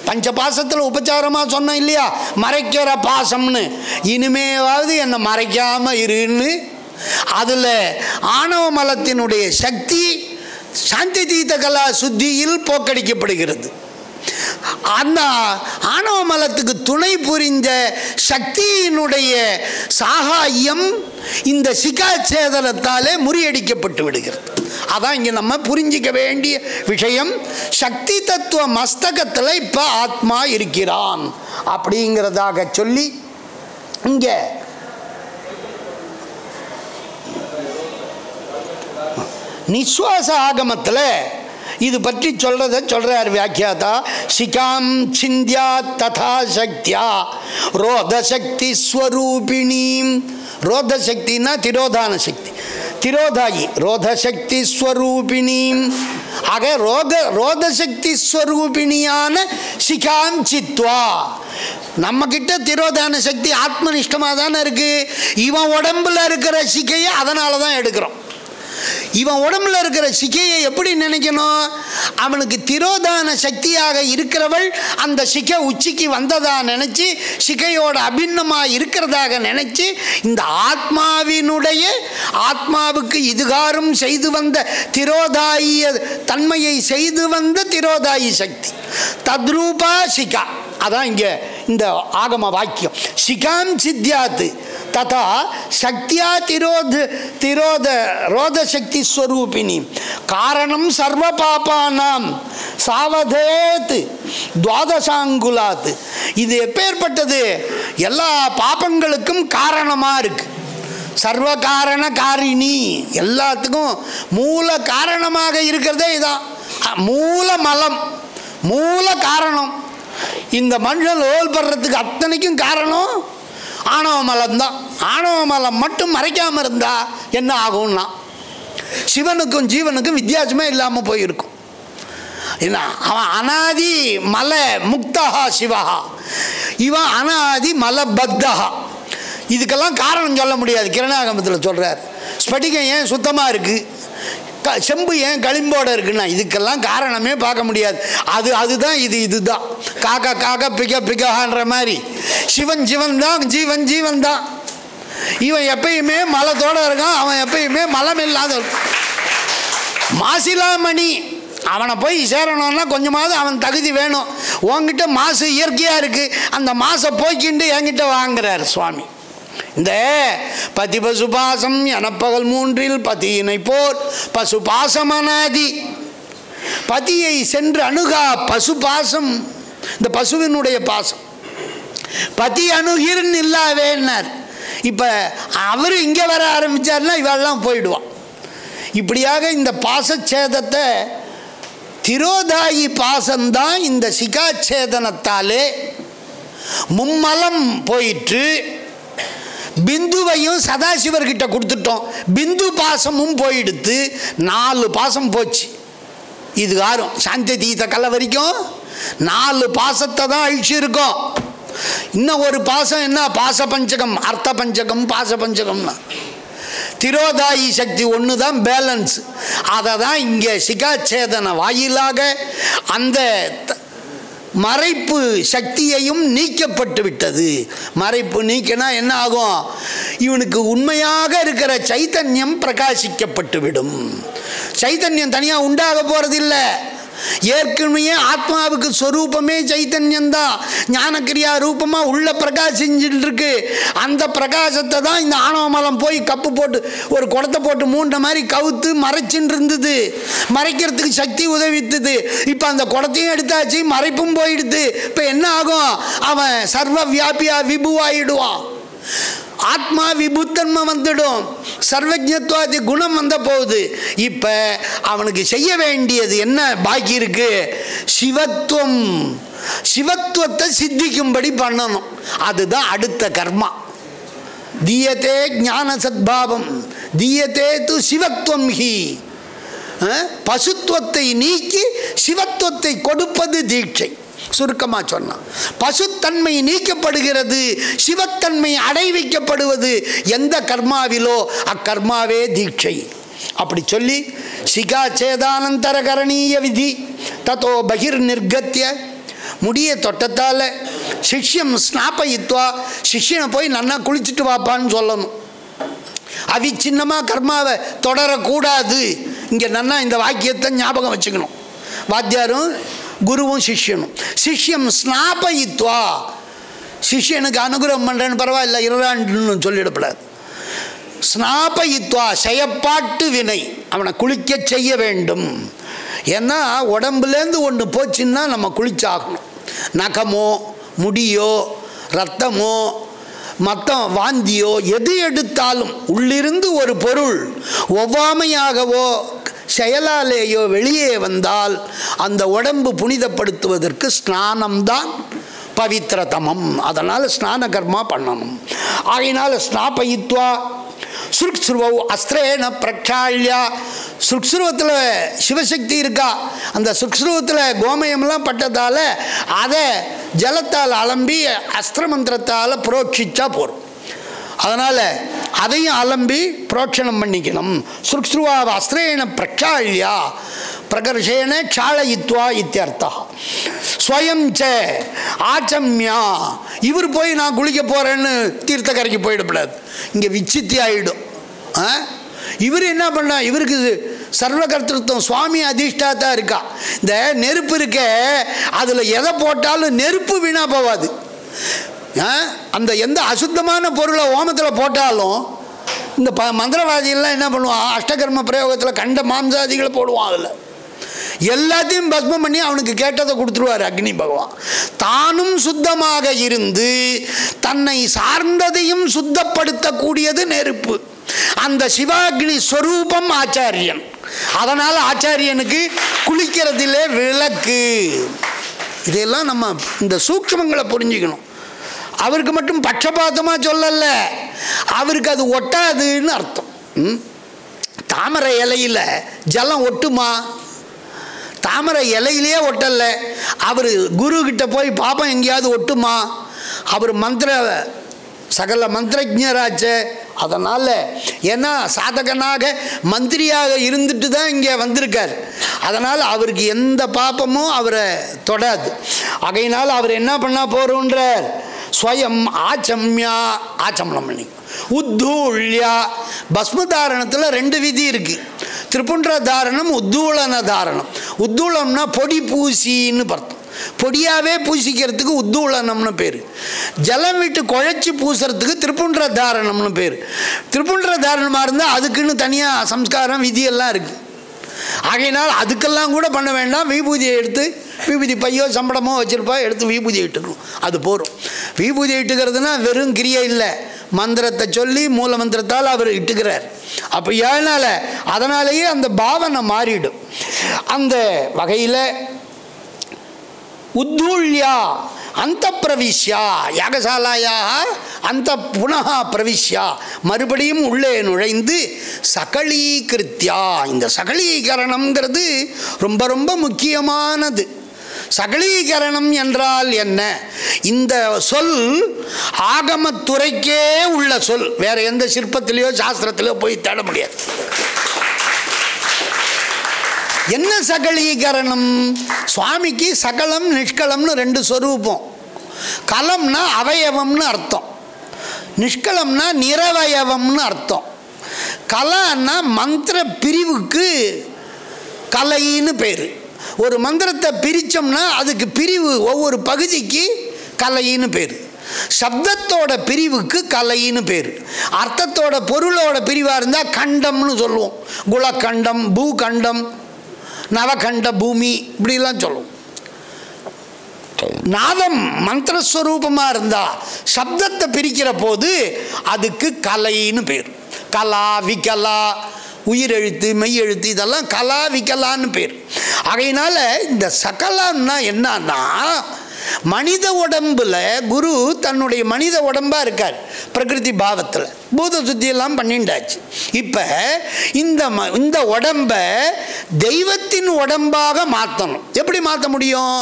பஞ்ச பாசத்தில் உபச்சாரமாக சொன்னோம் இல்லையா, மறைக்கிற பாசம்னு. இனிமேவாவது என்னை மறைக்காமல் இருன்னு அதில் ஆணவ மலத்தினுடைய சக்தி சாந்தி தீத கலா சுத்தியில் போக்கடிக்கப்படுகிறது. அந்த ஆணவ மலத்துக்கு துணை புரிந்த சக்தியினுடைய சாகாயம் இந்த சிகாச்சேதனத்தாலே முறியடிக்கப்பட்டு விடுகிறது. அதான் இங்கே நம்ம புரிஞ்சிக்க வேண்டிய விஷயம். சக்தி தத்துவ மஸ்தகத்தில் இப்போ ஆத்மா இருக்கிறான் அப்படிங்கிறதாக சொல்லி இங்கே நிஸ்வாச ஆகமத்தில் இது பற்றி சொல்கிறார் வியாக்கியாதா. சிகாம் சிந்தியா ததா சக்தியா ரோதசக்தி ஸ்வரூபிணீம். ரோதசக்தின்னா திரோதான சக்தி, திரோதாயி ரோதசக்தி ஸ்வரூபிணீம். ஆக ரோதசக்தி ஸ்வரூபிணியான சிகாம் சித்வா. நம்மக்கிட்ட திரோதான சக்தி ஆத்மனிஷ்டமாக தானே இருக்குது. இவன் உடம்புல இருக்கிற சிக்கையை அதனால தான் எடுக்கிறோம். இவன் உடம்புல இருக்கிற சிக்கையை எப்படி நினைக்கணும்? அவனுக்கு திரோதான சக்தியாக இருக்கிறவள் அந்த சிக்கை உச்சிக்கு வந்ததா நினச்சி சிக்கையோட அபிண்ணமாக இருக்கிறதாக நினச்சி இந்த ஆத்மாவுக்கு இதுகாரும் செய்து வந்த திரோதாய தன்மையை செய்து வந்த திரோதாயி சக்தி தத்ரூபா சிகா. அதான் இங்கே இந்த ஆகம வாக்கியம். சிகாம் சித்தியாத்து ததா சக்தியா ரோதசக்தி ஸ்வரூபிணி காரணம் சர்வ பாபானாம் சாவதேத் துவாதசாங்குலாத். இது எப்பேற்பட்டது? எல்லா பாபங்களுக்கும் காரணமாக இருக்கு. சர்வ காரண காரிணி. எல்லாத்துக்கும் மூல காரணமாக இருக்கிறதே இதான். மூல மலம், மூல காரணம். இந்த மனுஷன் ஓல் படுறதுக்கு அத்தனைக்கும் காரணம் ஆணவ மலம் தான். ஆணவ மலம் மட்டும் மறைக்காமல் இருந்தால் என்ன ஆகும்னா சிவனுக்கும் ஜீவனுக்கும் வித்தியாசமே இல்லாமல் போயிருக்கும். என்ன, அவன் அனாதி மல முக்தஹா சிவஹா, இவன் அனாதி மல பத்தஹா. இதுக்கெல்லாம் காரணம் சொல்ல முடியாது. கிரணாகமத்தில் சொல்கிறார். ஸ்படிகம் ஏன் சுத்தமாக இருக்குது, செம்பு ஏன் களிம்போடு இருக்குன்னா இதுக்கெல்லாம் காரணமே பார்க்க முடியாது. அதுதான் இதுதான். காக்கா காக்கா பிக பிகான்ற மாதிரி சிவன் தான், ஜீவன் தான். இவன் எப்பயுமே மலத்தோடு இருக்கான், அவன் எப்பயுமே மலம் இல்லாத. மாசிலாமணி அவனை போய் சேரணும்னா கொஞ்சமாவது அவன் தகுதி வேணும். உன்கிட்ட மாசு இயற்கையாக இருக்குது, அந்த மாசை போய்கிண்டு என்கிட்ட வாங்குறார் சுவாமி. இந்த பதி பசுபாசம் எனப்பகல் 3 பதியினை போர் பசுபாசமனாதி. பதியை சென்று அணுகா பசுபாசம், இந்த பசுவினுடைய பாசம். பதி அணுகிர்னு இல்லாவேன்னார். இப்போ அவர் இங்கே வர ஆரம்பித்தார்னா இவெல்லாம் போயிடுவான். இப்படியாக இந்த பாசச்சேதத்தை திரோதாயி பாசம்தான் இந்த சிகாச்சேதனத்தாலே மும்மலம் போயிற்று. பிந்துவையும் சதாசிவர்கிட்ட கொடுத்துட்டோம், பிந்து பாசமும் போயிடுத்து. 4 பாசம் போச்சு. இது காரும் சாந்தி தீத கலை வரைக்கும் 4 பாசத்தை தான் அழிச்சிருக்கோம். இன்னும் ஒரு பாசம் என்ன? பாச பஞ்சகம், அர்த்த பஞ்சகம், பாச பஞ்சகம்னா திரோதாயி சக்தி ஒன்று தான் பேலன்ஸ். அதை தான் இங்கே சிகாச்சேதன வாயிலாக அந்த மறைப்பு சக்தியையும் நீக்கப்பட்டு விட்டது. மறைப்பு நீக்கினா என்ன ஆகும்? இவனுக்கு உண்மையாக இருக்கிற சைத்தன்யம் பிரகாசிக்கப்பட்டு விடும். சைத்தன்யம் தனியாக உண்டாக போகிறதில்லை. ஏற்கனவே ஆத்மாவுக்கு ஸ்வரூபமே சைத்தன்யம்தான், ஞானக்கிரியா ரூபமாக உள்ள பிரகாசிச்சுட்டு இருக்கு. அந்த பிரகாசத்தை தான் இந்த ஆணவமலம் போய் கப்பு போட்டு ஒரு குடத்தை போட்டு மூண்ட மாதிரி கவுத்து மறைச்சுட்டு இருந்தது. மறைக்கிறதுக்கு சக்தி உதவித்தது. இப்போ அந்த குடத்தையும் எடுத்தாச்சு, மறைப்பும் போயிடுது. இப்போ என்ன ஆகும்? அவன் சர்வ வியாபியா விபுவாயிடுவான். ஆத்மா விபுத்தன்மை வந்துடும். சர்வஜத்வாதி குணம் வந்த போகுது. இப்போ அவனுக்கு செய்ய வேண்டியது என்ன பாக்கி இருக்கு? சிவத்துவம். சிவத்துவத்தை சித்திக்கும்படி பண்ணணும். அதுதான் அடுத்த கர்மா. தீயத்தே ஞான சத்பாவம் தீயத்தே து சிவத்துவம் ஹி. பசுத்துவத்தை நீக்கி சிவத்துவத்தை கொடுப்பது தீட்சை. சுருக்கமாக சொன்னான், பசுத்தன்மை நீக்கப்படுகிறது, சிவத்தன்மை அடைவிக்கப்படுவது எந்த கர்மாவிலோ அக்கர்மாவே தீட்சை. அப்படி சொல்லி சிகாச்சேதானந்தர கரணீய விதி தத்தோ பகிர் நிர்கத்திய முடிய தொட்டத்தால் சிஷ்யம் ஸ்நாபயித்வா, சிஷ்யனை போய் நன்னா குளிச்சுட்டு வாப்பான்னு சொல்லணும். அவிச்சின்னமாக கர்மாவை தொடரக்கூடாது. இங்கே நன்னா இந்த வாக்கியத்தை ஞாபகம் வச்சுக்கணும். வாத்தியாரும் குருவும் சிஷ்யனும். சிஷ்யம் ஸ்நாபயித்வா, சிஷ்யனுக்கு அனுகிரகம் பண்ணுறேன்னு பரவாயில்ல இருறான்னு சொல்லிடப்படாது. ஸ்நாபயித்வா செயப்பாட்டு வினை, அவனை குளிக்க செய்ய வேண்டும். ஏன்னா உடம்புலேருந்து ஒன்று போச்சுன்னா நம்ம குளிச்சாகணும். நகமோ முடியோ ரத்தமோ மற்ற வாந்தியோ எது எடுத்தாலும் உள்ளிருந்து ஒரு பொருள் ஒவ்வாமையாகவோ செயலாலேயோ வெளியே வந்தால் அந்த உடம்பு புனிதப்படுத்துவதற்கு ஸ்நானம்தான் பவித்திரதமம். அதனால் ஸ்நான கர்மா பண்ணணும். ஆகையினால் ஸ்நாபயித்வா சுருக்ஸ்ருவௌ அஸ்திரேன பிரக்ஷால்யா. சுருக்ஸ்ருவத்தில் சிவசக்தி இருக்கா. அந்த சுருக்ஸ்ருவத்தில் கோமயம்லாம் பட்டதால் அதை ஜலத்தால் அலம்பி அஸ்திர மந்திரத்தால் புரோட்சிச்சா போகிறோம். அதனால் அதையும் அலம்பி புரோட்சணம் பண்ணிக்கணும். சுருக்ஸ்ருவா அஸ்திரேன பிரக்ஷால்யா பிரகர்ஷேன க்ஷாளயித்வா இத்தியர்த்தா. ஸ்வயம் ச ஆச்சம்யா. இவர் போய் நான் குளிக்க போகிறேன்னு தீர்த்தக்கரைக்கு போயிடக்கூடாது. இங்கே விச்சித்தி ஆகிடும். இவர் என்ன பண்ணா? இவருக்கு சர்வகர்த்திருவம் சுவாமி அதிஷ்டாத்தா இருக்கா. இந்த நெருப்பு இருக்க, அதில் எதை போட்டாலும் நெருப்பு வீணாக போகாது. அந்த எந்த அசுத்தமான பொருளை ஓமத்தில் போட்டாலும் இந்த மந்திரவாதிகள்லாம் என்ன பண்ணுவான்? அஷ்டகர்ம பிரயோகத்தில் கண்ட மாம்சாதிகளை போடுவான். அதில் எல்லாத்தையும் பஸ்மம் பண்ணி அவனுக்கு கேட்டதை கொடுத்துருவார் அக்னி பகவான். தானும் சுத்தமாக இருந்து தன்னை சார்ந்ததையும் சுத்தப்படுத்தக்கூடியது நெருப்பு. அந்த சிவாக்னி ஸ்வரூபம் ஆச்சாரியன். அதனால் ஆச்சாரியனுக்கு குளிக்கிறதிலே விளக்கு. இதெல்லாம் நம்ம இந்த சூக்ஷ்மங்களை புரிஞ்சுக்கணும். அவருக்கு மட்டும் பட்சபாதமாக சொல்லல, அவருக்கு அது ஒட்டாதுன்னு அர்த்தம். தாமரை இலையில் ஜலம் ஒட்டுமா? தாமரை இலையிலே ஒட்டலை. அவர் குருக்கிட்ட போய் பாப்பம் எங்கேயாவது ஒட்டுமா? அவர் சகல மந்திரஜராச்சே. அதனால் ஏன்னா சாதகனாக மந்திரியாக இருந்துட்டு தான் இங்கே வந்திருக்கார். அதனால் அவருக்கு எந்த பாப்பமும் அவரை தொடாது. ஆகையினால் அவர் என்ன பண்ண போகிறோன்றார்? ஸ்வயம் ஆச்சம்யா, ஆச்சமனம் பண்ணி உத்தூள்யா. பஸ்மதாரணத்தில் ரெண்டு விதி இருக்குது. திரிபுண்ட தாரணம், உத்தூளன தாரணம். உத்தூளம்னா பொடி பூசின்னு பார்த்தோம். பொடியாகவே பூசிக்கிறதுக்கு உத்தூளனம்னு பேர். ஜலம் விட்டு குழைச்சி பூசுறதுக்கு திரிபுண்ட தாரணம்னு பேர். திரிபுண்ட தாரணமாக இருந்தால் அதுக்குன்னு தனியாக சம்ஸ்காரம் விதியெல்லாம் இருக்குது. ஆகையினால் அதுக்கெல்லாம் கூட பண்ண வேண்டாம். விபூதியை எடுத்து, விபூதி பையோ சம்பளமோ வச்சுருப்பா, எடுத்து விபூதி இட்டுக்கணும். அது போகும். விபூதி இட்டுக்கிறதுனா வெறும் கிரியை இல்லை, மந்திரத்தை சொல்லி மூல மந்திரத்தால் அவர் இட்டுக்கிறார். அப்போ ஏனால அதனாலேயே அந்த பாவனை மாறிடும். அந்த வகையில் உத்தூள்யா அந்த பிரவிஷ்யா யாகசாலாயாக அந்த புனः பிரவிஷ்யா, மறுபடியும் உள்ளே நுழைந்து சகலீகிருத்தியா. இந்த சகலீகரணம்ங்கிறது ரொம்ப ரொம்ப முக்கியமானது. சகலீகரணம் என்றால் என்ன? இந்த சொல் ஆகமத்துறைக்கே உள்ள சொல், வேற எந்த சிற்பத்திலேயோ சாஸ்திரத்திலேயோ போய் தேட முடியாது. என்ன சகலீகரணம்? சுவாமிக்கு சகலம் நிஷ்கலம்னு ரெண்டு சொரூபம். கலம்னா அவயவம்னு அர்த்தம், நிஷ்கலம்னா நிரவயவம்னு அர்த்தம். கலான்னா மந்திர பிரிவுக்கு கலைன்னு பேர். ஒரு மந்திரத்தை பிரித்தோம்னா அதுக்கு பிரிவு, ஒவ்வொரு பகுதிக்கு கலைன்னு பேர். சப்தத்தோட பிரிவுக்கு கலைன்னு பேர். அர்த்தத்தோட பொருளோட பிரிவாக இருந்தால் கண்டம்னு சொல்லுவோம். குலக்கண்டம், பூகண்டம், நவகண்ட பூமி, இப்படிலாம் சொல்லுவோம். நாதம் மந்திரஸ்வரூபமாக இருந்தால் சப்தத்தை பிரிக்கிற போது அதுக்கு கலைன்னு பேர். கலா, விகலா, உயிரெழுத்து, மெய்யெழுத்து, இதெல்லாம் கலா விகலான்னு பேர். ஆகையினால இந்த சகலம்னா என்னன்னா, மனித உடம்புல குரு தன்னுடைய மனித உடம்பாக இருக்கார், பிரகிருதி பாவத்தில் பூத சுத்தியெல்லாம் பண்ணிண்டாச்சு. இப்போ இந்த உடம்பை தெய்வத்தின் உடம்பாக மாற்றணும். எப்படி மாற்ற முடியும்?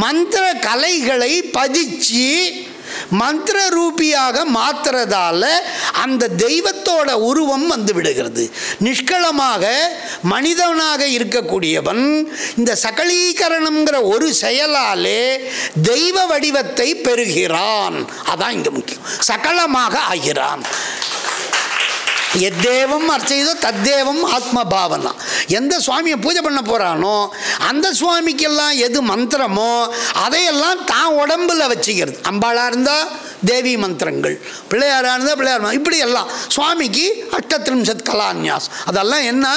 மந்திர கலைகளை பதிச்சு மந்திர ரூபியாக மாற்றுறதால அந்த தெய்வத்தோட உருவம் வந்து விடுகிறது. நிஷ்கலமாக மனிதனாக இருக்கக்கூடியவன் இந்த சகலீகரணம்ங்கிற ஒரு செயலாலே தெய்வ வடிவத்தை பெறுகிறான். அதான் இங்கே முக்கியம். சகலமாக ஆகிறான். எத்தேவம் அர்ச்சைதோ தத்தேவம் ஆத்ம பாவனா. எந்த சுவாமியை பூஜை பண்ண போகிறானோ அந்த சுவாமிக்கெல்லாம் எது மந்திரமோ அதையெல்லாம் தான் உடம்பில் வச்சுக்கிறது. அம்பாளாக இருந்தால் தேவி மந்திரங்கள், பிள்ளையாராக இருந்தால் பிள்ளையார், இப்படி எல்லாம் சுவாமிக்கு அஷ்டத்ரிம்சத் கலான்யாஸ். அதெல்லாம் என்ன?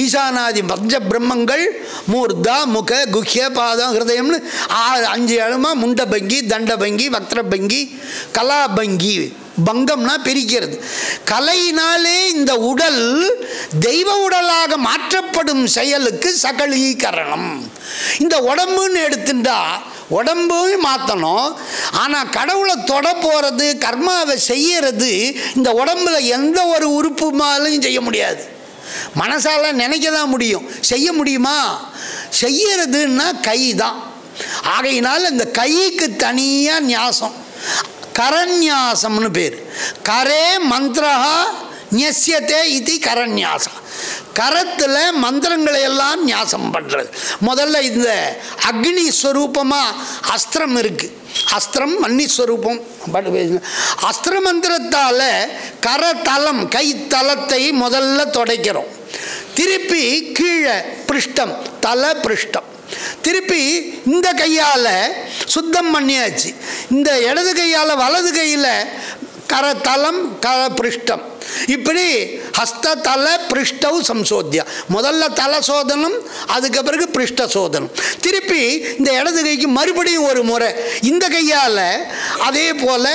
ஈசானாதி பஞ்ச பிரம்மங்கள், மூர்தா, முக, குஹ்ய, பாதம், ஹிருதயம்னு 5 இடமா முண்டபங்கி, தண்டபங்கி, வக்ரபங்கி, கலாபங்கி. பங்கம்னா பிரிக்கிறது. கலையினாலே இந்த உடல் தெய்வ உடலாக மாற்றப்படும் செயலுக்கு சகலீகரணம். இந்த உடம்புன்னு எடுத்துட்டா உடம்பையும் மாற்றணும். ஆனால் கடவுளை தொட போகிறது, கர்மாவை செய்யறது இந்த உடம்புல எந்த ஒரு உறுப்பு மேலையும் செய்ய முடியாது. மனசால நினைக்க தான் முடியும், செய்ய முடியுமா? செய்யறதுன்னா கை தான். ஆகையினால் இந்த கைக்கு தனியாக நியாசம், கரநியாசம்னு பேர். கரே மந்திரஹா நியஸ்யதே இது கரநியாசம். கரத்தில் மந்திரங்களை எல்லாம் நியாசம் பண்ணுறது. முதல்ல இந்த அக்னி ஸ்வரூபமாக அஸ்திரம் இருக்குது. அஸ்திரம் மன்னிஸ்வரூபம். அஸ்திர மந்திரத்தால் கரதலம், கைத்தலத்தை முதல்ல துடைக்கிறோம். திருப்பி கீழே பிருஷ்டம், தலை பிருஷ்டம். திருப்பி இந்த கையால் சுத்தம் பண்ணியாச்சு. இந்த இடது கையால் வலது கையில் கரதலம், கர பிருஷ்டம். இப்படி ஹஸ்த தல பிருஷ்டவ் சம்சோத்தியா. முதல்ல தலை சோதனம், அதுக்கு பிறகு பிருஷ்ட சோதனம். திருப்பி இந்த இடது கைக்கு மறுபடியும் ஒரு முறை இந்த கையால் அதே போல்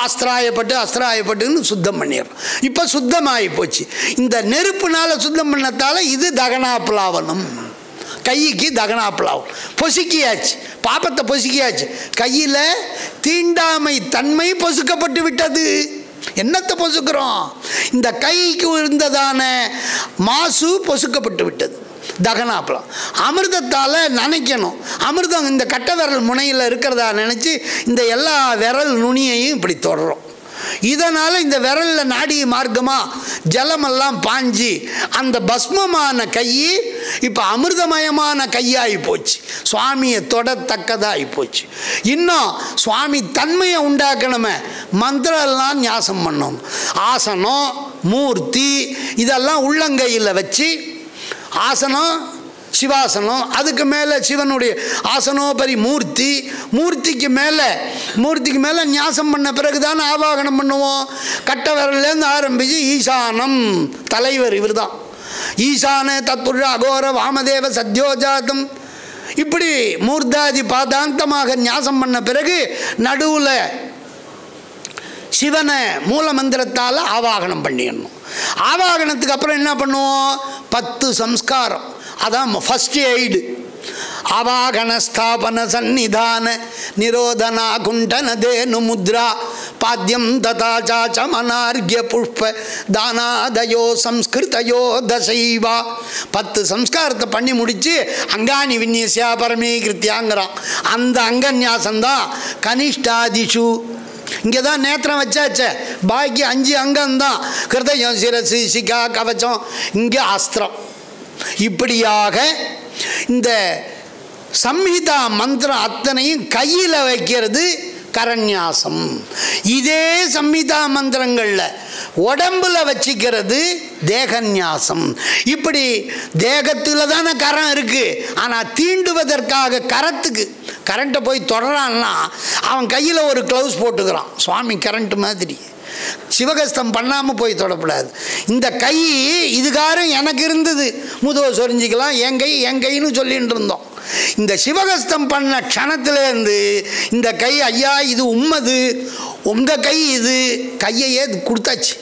அஸ்திராயப்பட்டு அஸ்திராயப்பட்டுன்னு சுத்தம் பண்ணிடுறோம். இப்போ சுத்தமாகி போச்சு. இந்த நெருப்புனால் சுத்தம் பண்ணத்தால் இது தகனாப்லாவனம். கைக்கு தகனாப்லாவம். பொசுக்கியாச்சு, பாப்பத்தை பொசுக்கியாச்சு. கையில் தீண்டாமை தன்மை பொசுக்கப்பட்டு விட்டது. என்னத்தை பொசுக்கிறோம்? இந்த கைக்கு இருந்ததான மாசு பொசுக்கப்பட்டு விட்டது. தகனாப்லாம். அமிர்தத்தால் நினைக்கணும். அமிர்தம் இந்த கட்டை விரல் முனையில் இருக்கிறதா நினச்சி இந்த எல்லா விரல் நுனியையும் இப்படி தொடரும். இதனால் இந்த விரலில் நாடி மார்க்கமாக ஜலமெல்லாம் பாஞ்சி அந்த பஸ்மமான கை இப்போ அமிர்தமயமான கையாகி போச்சு. சுவாமியை தொடத்தக்கதாகி போச்சு. இன்னும் சுவாமி தன்மையை உண்டாக்கணுமே, மந்திரம்லாம் ஞாசம் பண்ணணும். ஆசனம், மூர்த்தி, இதெல்லாம் உள்ளங்கையில் வச்சு ஆசனம், சிவாசனம், அதுக்கு மேலே சிவனுடைய ஆசனோபரி மூர்த்தி, மூர்த்திக்கு மேலே ஞாசம் பண்ண பிறகு தான் ஆவாகனம் பண்ணுவோம். கட்ட விரல்லேருந்து ஆரம்பித்து ஈசானம், தலைவர் இவர் தான். ஈசான தத்புருஷ அகோர வாமதேவ சத்யோஜாதம், இப்படி மூர்த்தாதி பாதாந்தமாக ஞாசம் பண்ண பிறகு நடுவில் சிவனை மூல மந்திரத்தால் ஆவாகனம் பண்ணிடணும். ஆவாகனத்துக்கு அப்புறம் என்ன பண்ணுவோம்? 10 சம்ஸ்காரம். அதான் ஃபஸ்ட் எய்டு. ஆவாகன ஸ்தாபன சந்நிதான நிரோதனா குண்டன தேனு முத்ரா பாத்தியம் ததா சாச்சமனார்கிய புஷ்ப தானாதயோ சம்ஸ்கிருதயோ தசைவா. 10 சம்ஸ்காரத்தை பண்ணி முடித்து அங்காணி விநியசியா பரமீகிருத்தியாங்கிறான். அந்த அங்கன்யாசம்தான் கனிஷ்டாதிஷு. இங்கே தான் நேத்திரம் வச்சாச்சே, பாக்கி 5 அங்கம்தான். கிருதயம், சிரசு, சிகா, கவச்சம், இங்கே அஸ்திரம். இப்படியாக இந்த சம்ஹிதா மந்திரம் அத்தனையும் கையில் வைக்கிறது கரண்யாசம். இதே சம்ஹிதா மந்திரங்களில் உடம்புல வச்சுக்கிறது தேகன்யாசம். இப்படி தேகத்தில் தானே கரம் இருக்குது, ஆனால் தீண்டுவதற்காக கரத்துக்கு கரண்ட்டை போய் தொடரான்னா அவன் கையில் ஒரு க்ளவுஸ் போட்டுக்கிறான். சுவாமி கரண்ட் மாதிரி சிவகஸ்தம் பண்ணாமல் போய் தொடக்கூடாது. இந்த கை இதுகாரம் எனக்கு இருந்தது, முதுவை சொரிஞ்சிக்கலாம், என் கைன்னு சொல்லிகிட்டு இருந்தோம். இந்த சிவகஸ்தம் பண்ண க்ஷணத்திலேருந்து இந்த கை ஐயா இது உம்மது, உங்கள் கை இது, கையையே கொடுத்தாச்சு.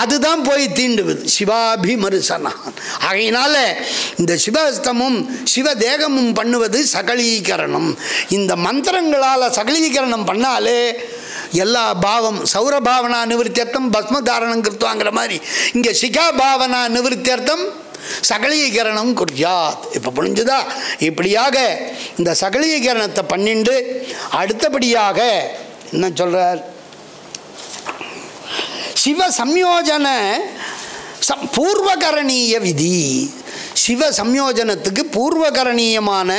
அதுதான் போய் தீண்டுவது சிவாபிமருசனா. ஆகையினால இந்த சிவஹஸ்தமும் சிவதேகமும் பண்ணுவது சகலீகரணம். இந்த மந்திரங்களால் சகலீகரணம் பண்ணாலே எல்லா பாவம் சௌரபாவனா நிவர்த்தியர்த்தம் பஸ்மதாரணம் கிருத்துவாங்கிற மாதிரி இங்கே சிகா பாவனா நிவர்த்தியர்த்தம் சகலீகரணம் குறியாத். இப்போ புரிஞ்சுதா? இப்படியாக இந்த சகலீகரணத்தை பண்ணிண்டு அடுத்தபடியாக என்ன சொல்கிறார்? சிவ சம்யோஜன பூர்வகரணீய விதி. சிவ சம்யோஜனத்துக்கு பூர்வகரணீயமான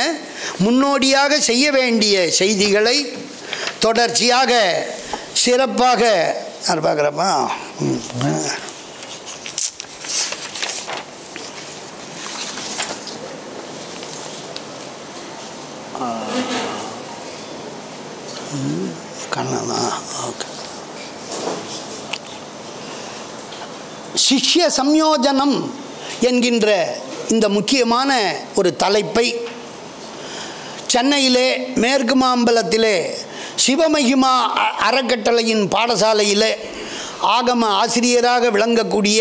முன்னோடியாக செய்ய வேண்டிய செய்திகளை தொடர்ச்சியாக சிறப்பாக பார்க்குறப்பா. கண்ணா ஓகே. சிஷ்ய சம்யோஜனம் என்கின்ற இந்த முக்கியமான ஒரு தலைப்பை சென்னையிலே மேற்கு மாம்பலத்திலே சிவமகிமா அறக்கட்டளையின் பாடசாலையில் ஆகம ஆசிரியராக விளங்கக்கூடிய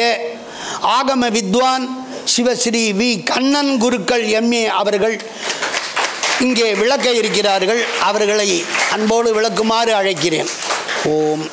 ஆகம வித்வான் சிவஸ்ரீ வி கண்ணன் குருக்கள் எம்ஏ அவர்கள் இங்கே விளக்க இருக்கிறார்கள். அவர்களை அன்போடு விளக்குமாறு அழைக்கிறேன். ஓம்.